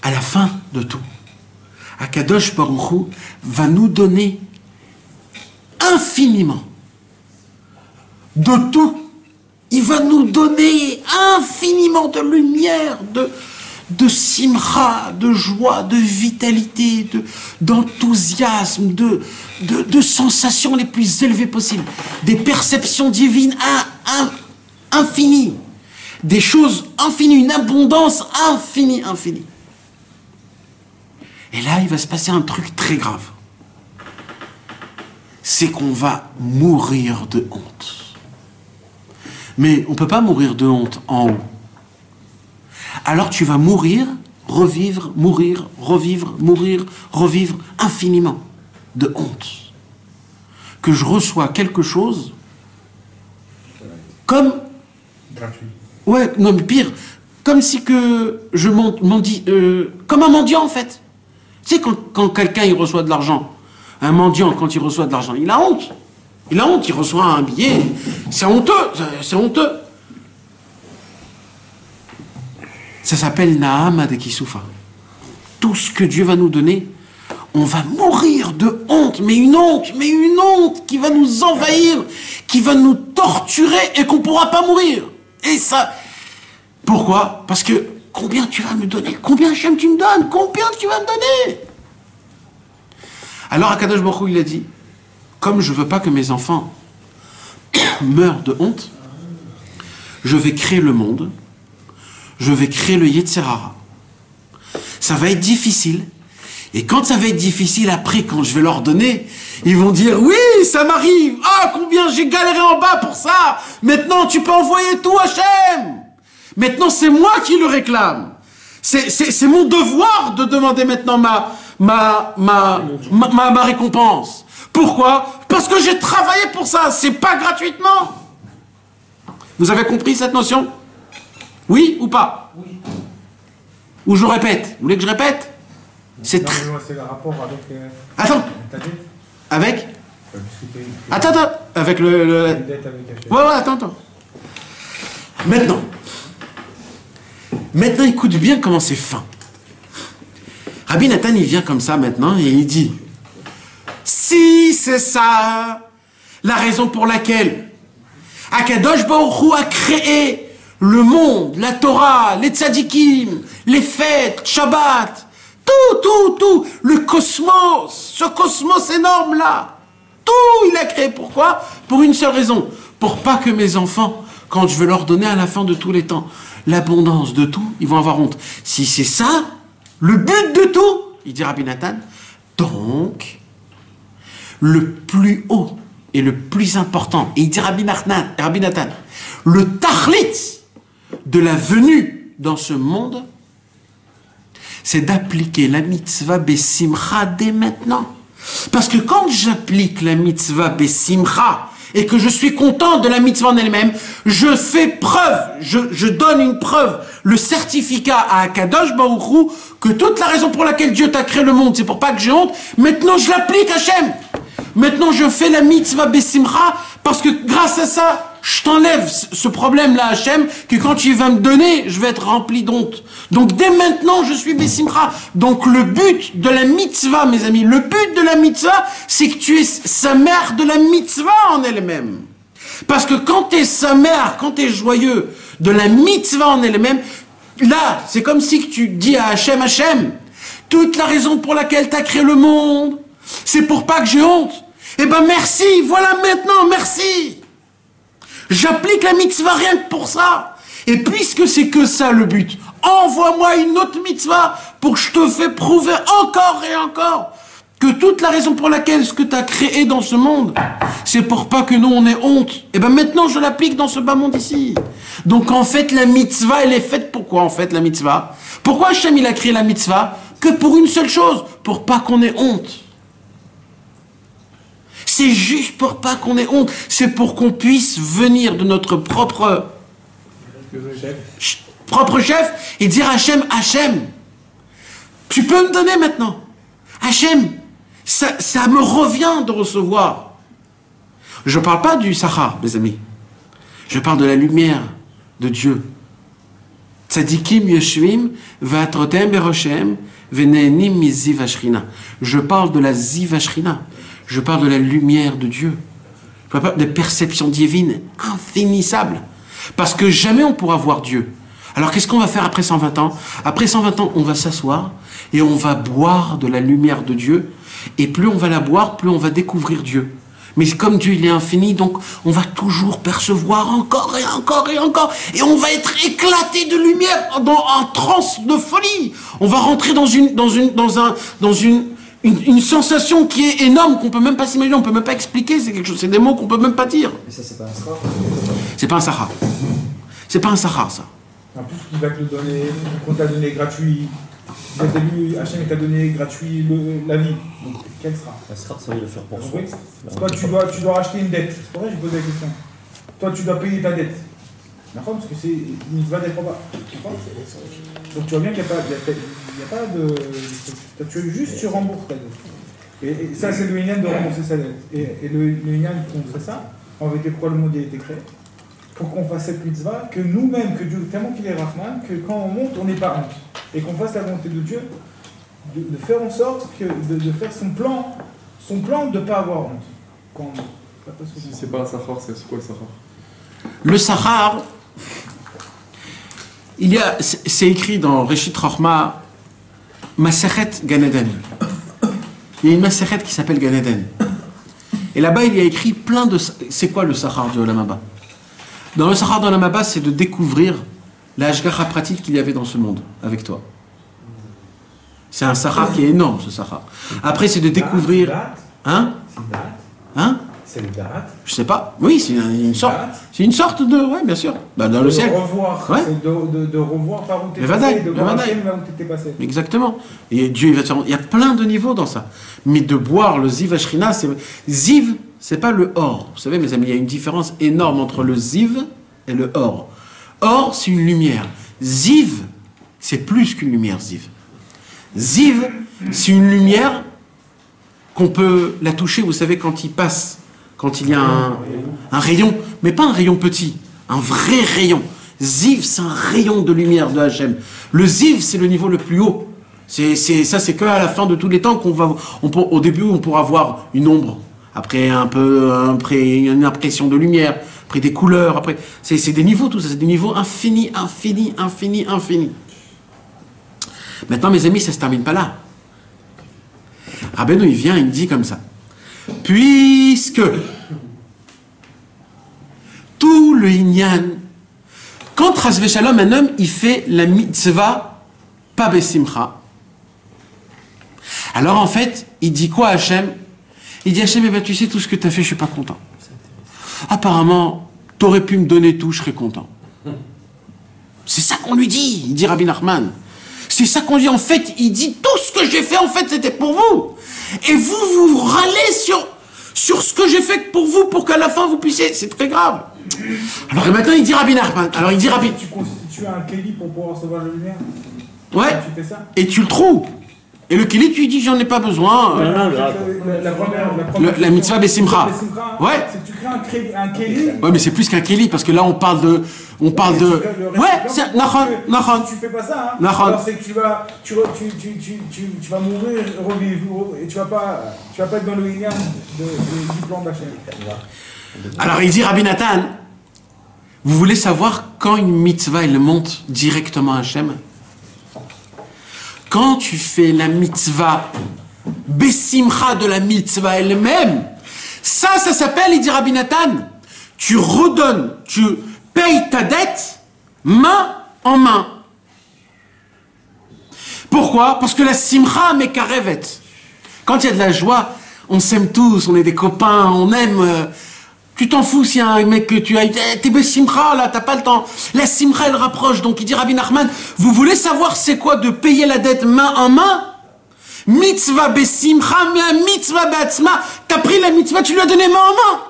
à la fin de tout, Akadosh Baruch Hu va nous donner infiniment de tout. Il va nous donner infiniment de lumière, de simcha, de joie, de vitalité, d'enthousiasme, de sensations les plus élevées possibles, des perceptions divines infinies, des choses infinies, une abondance infinie. Et là, il va se passer un truc très grave. C'est qu'on va mourir de honte. Mais on ne peut pas mourir de honte en haut. Alors tu vas mourir, revivre, mourir, revivre, mourir, revivre infiniment de honte. Que je reçois quelque chose comme... Gratuit. Ouais, non mais pire, comme si que je mendie, comme un mendiant en fait. Tu sais quand quelqu'un il reçoit de l'argent, un mendiant quand il reçoit de l'argent, il a honte. Il a honte, il reçoit un billet, c'est honteux, c'est honteux. Ça s'appelle Naham Adekisufa. Tout ce que Dieu va nous donner, on va mourir de honte, mais une honte qui va nous envahir, qui va nous torturer et qu'on ne pourra pas mourir. Et ça, pourquoi? Parce que combien tu vas me donner? Combien Hachem tu me donnes? Combien tu vas me donner? Alors Akadosh Baruch Hu, il a dit, comme je ne veux pas que mes enfants meurent de honte, je vais créer le monde, je vais créer le Yetzer Hara. Ça va être difficile. Et quand ça va être difficile, après, quand je vais leur donner, ils vont dire, oui, ça m'arrive. Ah, combien j'ai galéré en bas pour ça. Maintenant, tu peux envoyer tout, Hachem. Maintenant, c'est moi qui le réclame. C'est mon devoir de demander maintenant ma récompense. Pourquoi? Parce que j'ai travaillé pour ça. C'est pas gratuitement. Vous avez compris cette notion? Oui ou pas? Oui. Ou je répète? Vous voulez que je répète? C'est le rapport avec... Attends. Avec? Attends. Avec le... Ouais, attends. Maintenant, écoute bien comment c'est fin. Rabbi Nathan, il vient comme ça maintenant et il dit, si c'est ça, la raison pour laquelle Akadosh Baruch Hu a créé le monde, la Torah, les tzadikim, les fêtes, Shabbat, tout, le cosmos, ce cosmos énorme là, tout il a créé. Pourquoi? Pour une seule raison, pour pas que mes enfants, quand je vais leur donner à la fin de tous les temps l'abondance de tout, ils vont avoir honte. Si c'est ça, le but de tout, il dit Rabbi Nathan, donc le plus haut est le plus important. Et il dit Rabbi Nathan, le tachlit de la venue dans ce monde, c'est d'appliquer la mitzvah besimcha dès maintenant. Parce que quand j'applique la mitzvah besimcha et que je suis content de la mitzvah en elle-même, je fais preuve, je donne une preuve, le certificat à Akadosh Baruch Hu que toute la raison pour laquelle Dieu t'a créé le monde, c'est pour pas que j'ai honte. Maintenant je l'applique Hachem. Maintenant je fais la mitzvah besimcha parce que grâce à ça, je t'enlève ce problème-là, Hachem, que quand tu vas me donner, je vais être rempli d'honte. Donc dès maintenant, je suis Bessimcha. Donc le but de la mitzvah, mes amis, le but de la mitzvah, c'est que tu es sa mère de la mitzvah en elle-même. Parce que quand tu es sa mère, quand tu es joyeux de la mitzvah en elle-même, là, c'est comme si tu dis à Hachem, Hachem, toute la raison pour laquelle tu as créé le monde, c'est pour pas que j'ai honte. Eh ben merci, voilà maintenant, merci. J'applique la mitzvah rien que pour ça. Et puisque c'est que ça le but, envoie-moi une autre mitzvah pour que je te fais prouver encore et encore que toute la raison pour laquelle ce que tu as créé dans ce monde, c'est pour pas que nous on ait honte. Et bien maintenant je l'applique dans ce bas monde ici. Donc en fait la mitzvah elle est faite pourquoi en fait la mitzvah? Pourquoi Hachem il a créé la mitzvah? Que pour une seule chose, pour pas qu'on ait honte. C'est juste pour pas qu'on ait honte. C'est pour qu'on puisse venir de notre propre chef et dire Hachem, Hachem, tu peux me donner maintenant. Hachem, ça me revient de recevoir. Je ne parle pas du Sahar, mes amis. Je parle de la lumière de Dieu. Tzadikim yeshvim v'atrotem beroshem v'ne'enim miziv ashrina. Je parle de la ziv ashrina. Je parle de la lumière de Dieu. Je parle de perception divine infinissable. Parce que jamais on pourra voir Dieu. Alors qu'est-ce qu'on va faire après 120 ans? Après 120 ans, on va s'asseoir et on va boire de la lumière de Dieu. Et plus on va la boire, plus on va découvrir Dieu. Mais comme Dieu il est infini, donc on va toujours percevoir encore et encore et encore. Et on va être éclaté de lumière en transe de folie. On va rentrer dans une sensation qui est énorme, qu'on peut même pas s'imaginer, on peut même pas expliquer, c'est quelque chose, c'est des mots qu'on peut même pas dire. Mais ça, c'est pas un sahar. C'est pas un sahar. C'est pas un sahar, ça. En plus, il va te le donner, qu'on t'a donné gratuit. Dès le début, Hachem t'a donné gratuit la vie. Donc, quel sera? Un sahar, ça veut le faire pour soi. Oui. Toi, tu dois racheter une dette. C'est pour ça que j'ai posé la question. Toi, tu dois payer ta dette. D'accord? Parce que c'est une mitzvah d'être bas. Donc, tu vois bien qu'il n'y a pas de. Tu rembourses ta dette. Et ça, c'est le Inyan de rembourser sa dette. Et le Inyan, on fait ça. En vérité, pourquoi le monde a été créé? Pour qu'on fasse cette mitzvah, que nous-mêmes, que Dieu, tellement qu'il est Rahman, que quand on monte, on n'est pas honte. Et qu'on fasse la volonté de Dieu, de faire en sorte de faire son plan de ne pas avoir honte. Quand on monte. Si c'est pas un sahar, c'est quoi le sahar? Le sahar, c'est écrit dans Reshit Chochma, Masechet Gan Eden. Il y a une Masechet qui s'appelle Gan Eden. Et là-bas, il y a écrit plein de... C'est quoi le sahar du Olam Haba? Dans le sahar d'Olam Haba, c'est de découvrir la hashgacha pratique qu'il y avait dans ce monde, avec toi. C'est un sahar qui est énorme, ce sahar. Après, c'est de découvrir... Hein? Hein? C'est le date. Je sais pas. Oui, c'est une sorte. C'est une sorte de. Oui, bien sûr. Bah, dans le ciel. Revoir. Ouais. De revoir par où tu es Le passé, de le voir vadaï. là où tu étais passé. Exactement. Et Dieu, il va te faire. Il y a plein de niveaux dans ça. Mais de boire le ziv ashrina, c'est. Ziv, c'est pas le or. Vous savez, mes amis, il y a une différence énorme entre le ziv et le or. Or, c'est une lumière. Ziv, c'est plus qu'une lumière, ziv. Ziv, c'est une lumière qu'on peut la toucher, vous savez, quand il passe. Quand il y a un rayon, mais pas un rayon petit, un vrai rayon. Ziv, c'est un rayon de lumière de Hachem. Le Ziv, c'est le niveau le plus haut. C'est qu'à la fin de tous les temps au début, on pourra voir une ombre. Après, après une impression de lumière. Après des couleurs. Après, c'est des niveaux, tout ça. C'est des niveaux infinis, infinis, infinis, infinis. Maintenant, mes amis, ça ne se termine pas là. Rabbeinu, il vient, il dit comme ça. Puisque tout le Inyan, quand Chas Shalom, un homme, il fait la mitzvah, pas besimcha. Alors en fait, il dit quoi à Hachem? Il dit Hachem, eh ben, tu sais tout ce que tu as fait, je suis pas content. Apparemment, tu aurais pu me donner tout, je serais content. C'est ça qu'on lui dit, il dit Rabbi Nachman. C'est ça qu'on dit, en fait, il dit tout ce que j'ai fait, en fait, c'était pour vous. Et vous râlez sur ce que j'ai fait pour vous, pour qu'à la fin vous puissiez, c'est très grave. Alors maintenant, il dit Rabbi Nachman. Alors il dit Rabbi. Tu constitues un kéli pour pouvoir recevoir la lumière. Ouais. Tu fais ça. Et tu le trouves. Et le kéli, tu lui dis, j'en ai pas besoin. La mitzvah Bessimcha. Ouais. C'est que tu crées un kéli. Ouais, mais c'est plus qu'un kéli, parce que là, on parle de... Ouais, c'est... Nachon. Si tu fais pas ça, hein, Nachon. alors c'est que tu vas mourir, revivre, et tu vas pas être dans le lien du plan d'Hachem. Alors, il dit, Rabbi Nathan, vous voulez savoir quand une mitzvah, elle monte directement à Hachem? Quand tu fais la mitzvah, Bessimcha de la mitzvah elle-même, ça s'appelle, il dit Rabbi Nathan, tu redonnes, tu payes ta dette main en main. Pourquoi? Parce que la simcha mekarevet. Quand il y a de la joie, on s'aime tous, on est des copains, on aime... Tu t'en fous s'il y a un mec que tu as... T'es Bessimcha, là, t'as pas le temps. La simcha, elle rapproche. Donc il dit Rabbi Nachman, vous voulez savoir c'est quoi de payer la dette main en main? Mitzvah Bessimcha, mitzvah Beatzma. T'as pris la mitzvah, tu lui as donné main en main.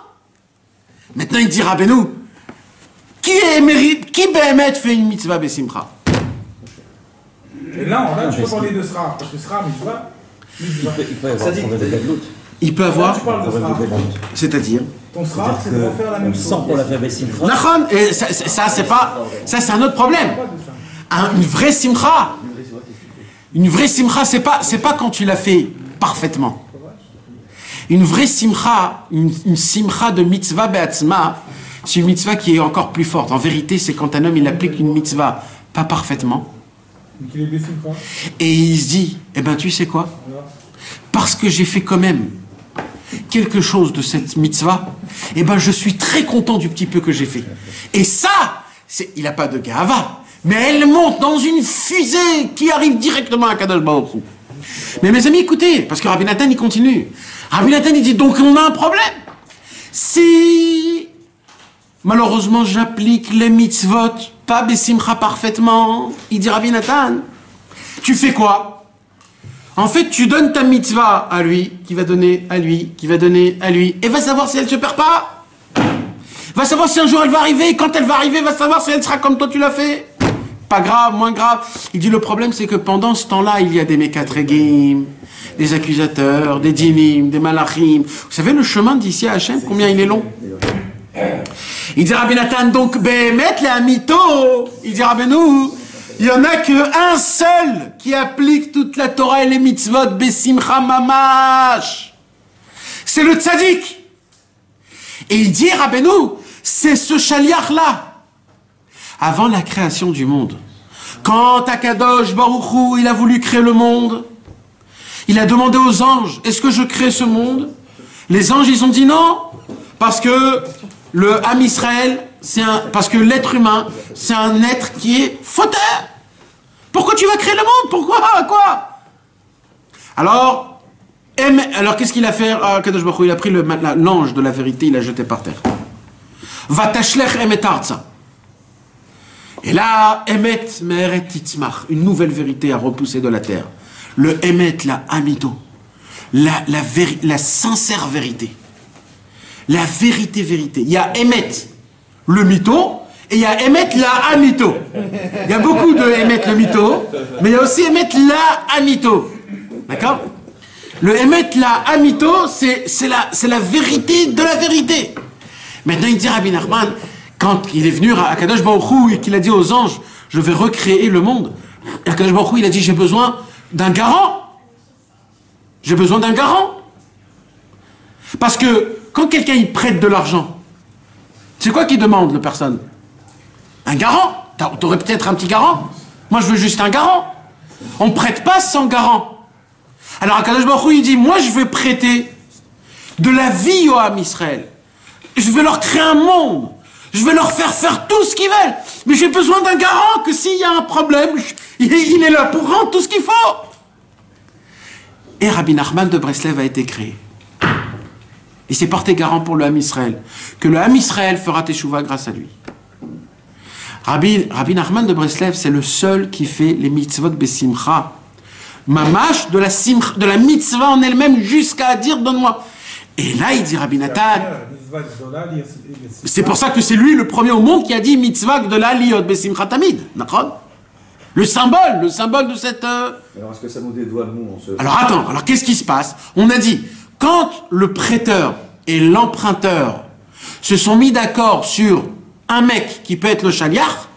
Maintenant il dit Rabbeinu, qui Béhémet fait une mitzvah Bessimcha? Et là, tu peux parler de Sra, parce que Sra, mitzvah... Il peut avoir... C'est-à-dire ton Sra, c'est de faire la même chose. Sans pour la faire Bessimcha. Nachon, et ça c'est pas... Ça c'est un autre problème. Une vraie simcha. Une vraie simcha, c'est pas quand tu l'as fait parfaitement. Une vraie simcha, une simcha de mitzvah be'atzma, c'est une mitzvah qui est encore plus forte. En vérité, c'est quand un homme il applique une mitzvah pas parfaitement. Et il se dit, eh ben tu sais quoi? Parce que j'ai fait quand même quelque chose de cette mitzvah, eh ben je suis très content du petit peu que j'ai fait. Et ça, il n'a pas de gava, mais elle monte dans une fusée qui arrive directement à Kadosh Baruch Hu. Mais mes amis, écoutez, parce que Rabbi Nathan, il continue. Rabbi Nathan, il dit, donc on a un problème. Si, malheureusement, j'applique les mitzvot, pas Bessimcha parfaitement, il dit Rabbi Nathan, tu fais quoi? En fait, tu donnes ta mitzvah à lui, qui va donner à lui, qui va donner à lui, et va savoir si elle se perd pas. Va savoir si un jour elle va arriver, et quand elle va arriver, va savoir si elle sera comme toi tu l'as fait. Pas grave, moins grave. Il dit le problème c'est que pendant ce temps-là, il y a des mekatregim, des accusateurs, des dinim, des malachim. Vous savez le chemin d'ici à Hachem, combien il est long? Il dit Rabbi Nathan, donc Béhémet le Hamito, il dit Rabbeinu, il n'y en a qu'un seul qui applique toute la Torah et les mitzvot Bessimcha Mamash. C'est le tzaddik. Et il dit Rabbeinu, c'est ce shaliach-là. Avant la création du monde, quand Akadosh Baruch Hu, il a voulu créer le monde, il a demandé aux anges, est-ce que je crée ce monde? Les anges, ils ont dit non, parce que le Ham Israël, parce que l'être humain, c'est un être qui est fauteur. Pourquoi tu vas créer le monde? Pourquoi? Quoi? Alors qu'est-ce qu'il a fait? Kadosh Baruch Hu, il a pris l'ange de la vérité, il l'a jeté par terre. Vatashlech emet arza. Et là, emet me'eret titzmach, une nouvelle vérité a repoussé de la terre. Le emet, la amito, la sincère vérité. La vérité. Il y a Emet, le mytho, et il y a Emet, la amito. Il y a beaucoup de Emet, le mytho, mais il y a aussi Emet, la amito. D'accord? Le Emet, la amito, c'est la vérité de la vérité. Maintenant, il dit Rabbi Nachman, quand il est venu à Kadosh Baruch Hu et qu'il a dit aux anges, je vais recréer le monde, à Kadosh Baruch Hu, il a dit, j'ai besoin d'un garant. J'ai besoin d'un garant. Parce que quand quelqu'un il prête de l'argent, c'est quoi qu'il demande, la personne? Un garant? T'aurais peut-être un petit garant? Moi, je veux juste un garant. On ne prête pas sans garant. Alors, Akadosh Baruch Hu, il dit, moi, je veux prêter de la vie au Ham Israël. Je vais leur créer un monde. Je vais leur faire tout ce qu'ils veulent. Mais j'ai besoin d'un garant que s'il y a un problème, il est là pour rendre tout ce qu'il faut. Et Rabbi Nachman de Breslev a été créé. Il s'est porté garant pour le Ham Israël, que le Ham Israël fera teshuva grâce à lui. Rabbi Nachman de Breslev, c'est le seul qui fait les mitzvot besimcha. Mamash, de la mitzvah en elle-même, jusqu'à dire donne-moi. Et là, il dit Rabbi Nathan. C'est pour ça que c'est lui le premier au monde qui a dit mitzvah de la liot besimcha tamid. D'accord? Le symbole de cette. Alors, est-ce que ça nous dédouane, nous, Alors attends, alors qu'est-ce qui se passe? On a dit, quand le prêteur et l'emprunteur se sont mis d'accord sur un mec qui peut être le shaliach,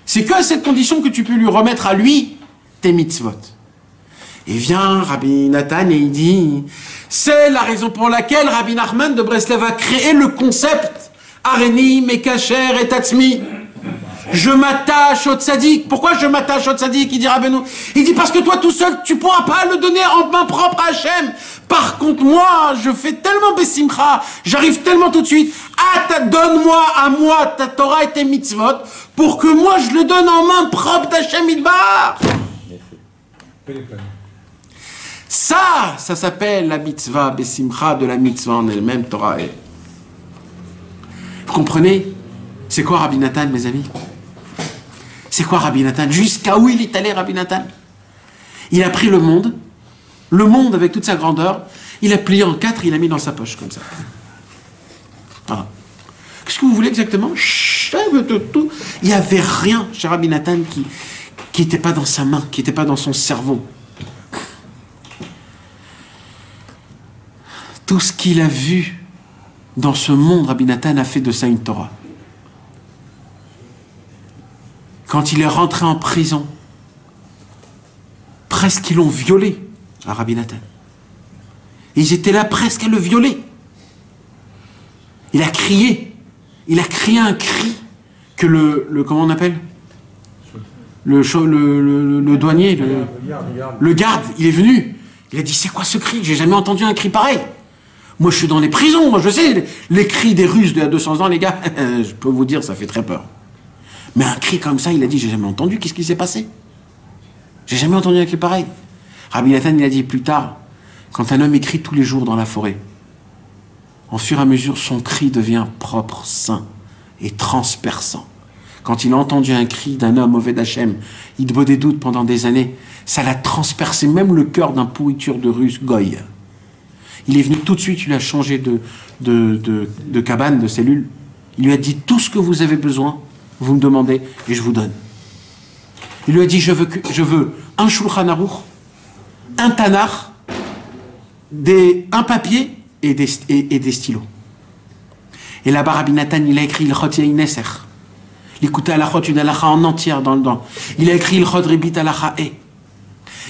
c'est que à cette condition que tu peux lui remettre à lui tes mitzvot. Et vient Rabbi Nathan et il dit, c'est la raison pour laquelle Rabbi Nachman de Breslev a créé le concept Areni, Mekacher et Tatzmi. Je m'attache au tzaddik. Pourquoi je m'attache au tzaddik? Il dit Rabbeinu. Il dit parce que toi tout seul, tu pourras pas le donner en main propre à Hachem. Par contre, moi, je fais tellement besimcha, j'arrive tellement tout de suite. Donne-moi à moi ta Torah et tes mitzvot pour que moi je le donne en main propre d'Hachem Idbar. Ça s'appelle la mitzvah besimcha de la mitzvah en elle-même, Torah. Vous comprenez? C'est quoi Rabbi Nathan, mes amis? C'est quoi Rabbi Nathan? Jusqu'à où il est allé, Rabbi Nathan? Il a pris le monde avec toute sa grandeur, il a plié en 4, il a mis dans sa poche, comme ça. Voilà. Qu'est-ce que vous voulez exactement? Il n'y avait rien chez Rabbi Nathan qui n'était pas dans sa main, qui n'était pas dans son cerveau. Tout ce qu'il a vu dans ce monde, Rabbi Nathan a fait de ça une Torah. Quand il est rentré en prison, presque ils l'ont violé, à Rabbi Nathan. Ils étaient là presque à le violer. Il a crié un cri que comment on appelle? Le douanier, le garde, il est venu. Il a dit, c'est quoi ce cri? J'ai jamais entendu un cri pareil. Moi, je suis dans les prisons. Moi, je sais, les cris des Russes d'il y a 200 ans, les gars, je peux vous dire, ça fait très peur. Mais un cri comme ça, il a dit, j'ai jamais entendu. Qu'est-ce qui s'est passé? J'ai jamais entendu un cri pareil. Rabbi Nathan, il a dit plus tard, quand un homme écrit tous les jours dans la forêt, en fur et à mesure, son cri devient propre, saint et transperçant. Quand il a entendu un cri d'un homme mauvais d'Hachem, il te des doutes pendant des années, ça l'a transpercé même le cœur d'un pourriture de russe goy. Il est venu tout de suite, il a changé de cabane, de cellule. Il lui a dit, tout ce que vous avez besoin, vous me demandez et je vous donne. Il lui a dit, je veux un Shulchan Aruch, un Tanakh, un papier et des stylos. Et là-bas, Rabbi Nathan, il a écrit Ilchot Yain Neser. L'écouter à la chot, une halakha en entière dans le dent. Il a écrit Ilchot Ribit halakha e.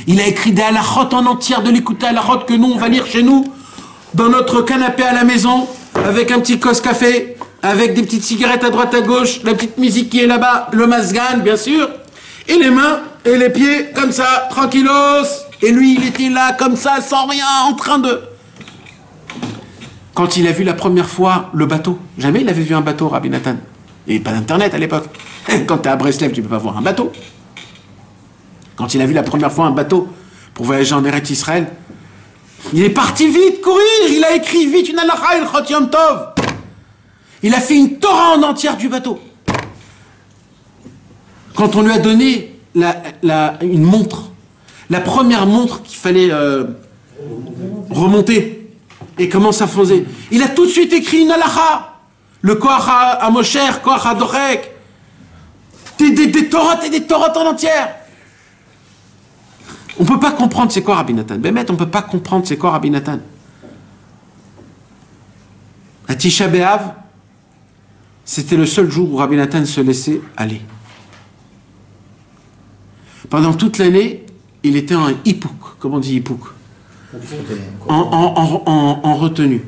Il a écrit des halakhot en entière de l'écouter à la chot que nous, on va lire chez nous, dans notre canapé à la maison, avec un petit cos café, avec des petites cigarettes à droite à gauche, la petite musique qui est là-bas, le masgan, bien sûr, et les mains et les pieds, comme ça, tranquillos. Et lui, il était là, comme ça, sans rien, en train de... Quand il a vu la première fois le bateau, jamais il avait vu un bateau, Rabbi Nathan. Il n'y avait pas d'internet à l'époque. Quand tu es à Breslev, tu ne peux pas voir un bateau. Quand il a vu la première fois un bateau pour voyager en Eretz Israël, il est parti vite, courir. Il a écrit vite une halakha el chot yom tov. Il a fait une Torah en entière du bateau. Quand on lui a donné une montre, la première montre qu'il fallait remonter, et comment ça faisait, il a tout de suite écrit une halakha. Le Koach à Mosher, Koach à Dorek. Des Torotes et des Torotes en entière. On ne peut pas comprendre c'est quoi Rabbi Nathan. Bémet, on ne peut pas comprendre c'est quoi Rabbi Nathan. À Tisha B'Av, c'était le seul jour où Rabbi Nathan se laissait aller. Pendant toute l'année, il était en hippouk. Comment on dit hippouk? En retenue.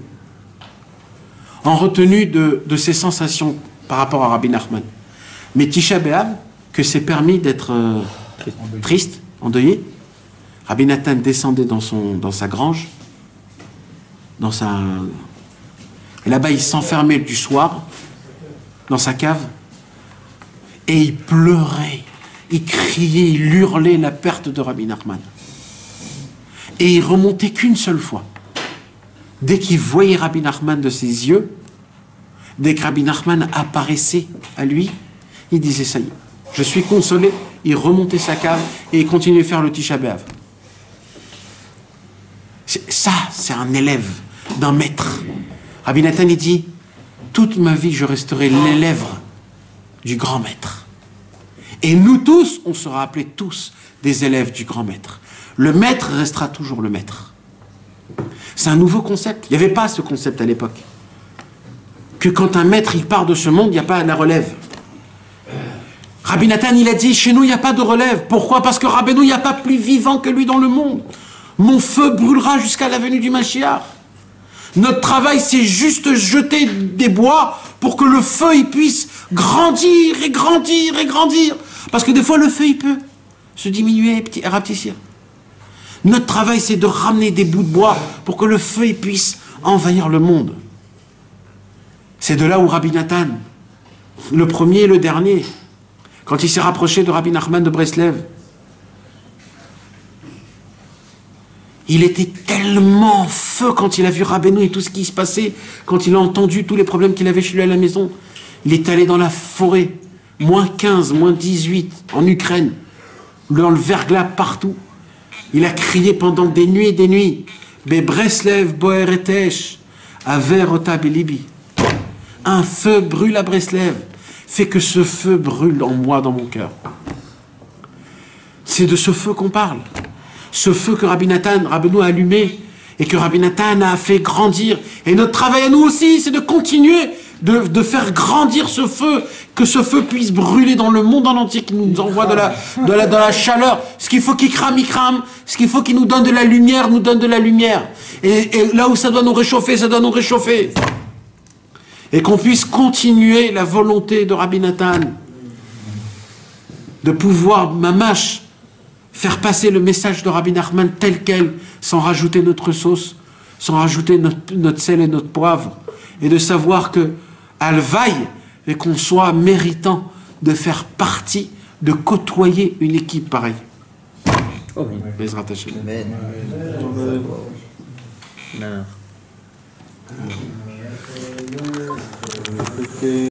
En retenue de ses sensations par rapport à Rabbi Nachman. Mais Tisha B'Av, que c'est permis d'être triste, endeuillé, Rabbi Nathan descendait dans sa grange, et là-bas il s'enfermait du soir dans sa cave et il pleurait, il criait, il hurlait la perte de Rabbi Nachman. Et il remontait qu'une seule fois. Dès qu'il voyait Rabbi Nachman de ses yeux, dès que Rabbi Nachman apparaissait à lui, il disait ça y est, je suis consolé. Il remontait sa cave et il continuait de faire le Tisha B'Av. Ça, c'est un élève d'un maître. Rabbi Nathan, il dit, toute ma vie, je resterai l'élève du grand maître. Et nous tous, on sera appelés tous des élèves du grand maître. Le maître restera toujours le maître. C'est un nouveau concept. Il n'y avait pas ce concept à l'époque. Que quand un maître, il part de ce monde, il n'y a pas la relève. Rabbi Nathan, il a dit, chez nous, il n'y a pas de relève. Pourquoi? Parce que Rabbeinu, il n'y a pas plus vivant que lui dans le monde. Mon feu brûlera jusqu'à la venue du Mashiach. Notre travail, c'est juste jeter des bois pour que le feu, il puisse grandir et grandir et grandir. Parce que des fois, le feu, il peut se diminuer et rapetissir. Notre travail, c'est de ramener des bouts de bois pour que le feu, il puisse envahir le monde. C'est de là où Rabbi Nathan, le premier et le dernier, quand il s'est rapproché de Rabbi Nachman de Breslev, il était tellement feu quand il a vu Rabbeinu et tout ce qui se passait, quand il a entendu tous les problèmes qu'il avait chez lui à la maison. Il est allé dans la forêt, moins 15, moins 18, en Ukraine, dans le verglas partout. Il a crié pendant des nuits et des nuits. Be Breslev boeretesh, aver ota belibi. Un feu brûle à Breslev. Fait que ce feu brûle en moi, dans mon cœur. C'est de ce feu qu'on parle. Ce feu que Rabbi Nathan, a allumé et que Rabbi Nathan a fait grandir. Et notre travail à nous aussi, c'est de continuer de faire grandir ce feu, que ce feu puisse brûler dans le monde en entier, qui nous envoie de la chaleur. Ce qu'il faut qu'il crame, il crame. Ce qu'il faut qu'il nous donne de la lumière, nous donne de la lumière. Et là où ça doit nous réchauffer, ça doit nous réchauffer. Et qu'on puisse continuer la volonté de Rabbi Nathan de pouvoir, mamash, faire passer le message de Rabbi Nachman tel quel, sans rajouter notre sauce, sans rajouter notre sel et notre poivre, et de savoir que Alvaï, et qu'on soit méritant de faire partie, de côtoyer une équipe pareille. Oh oui. Bezrat Hashem. Amen.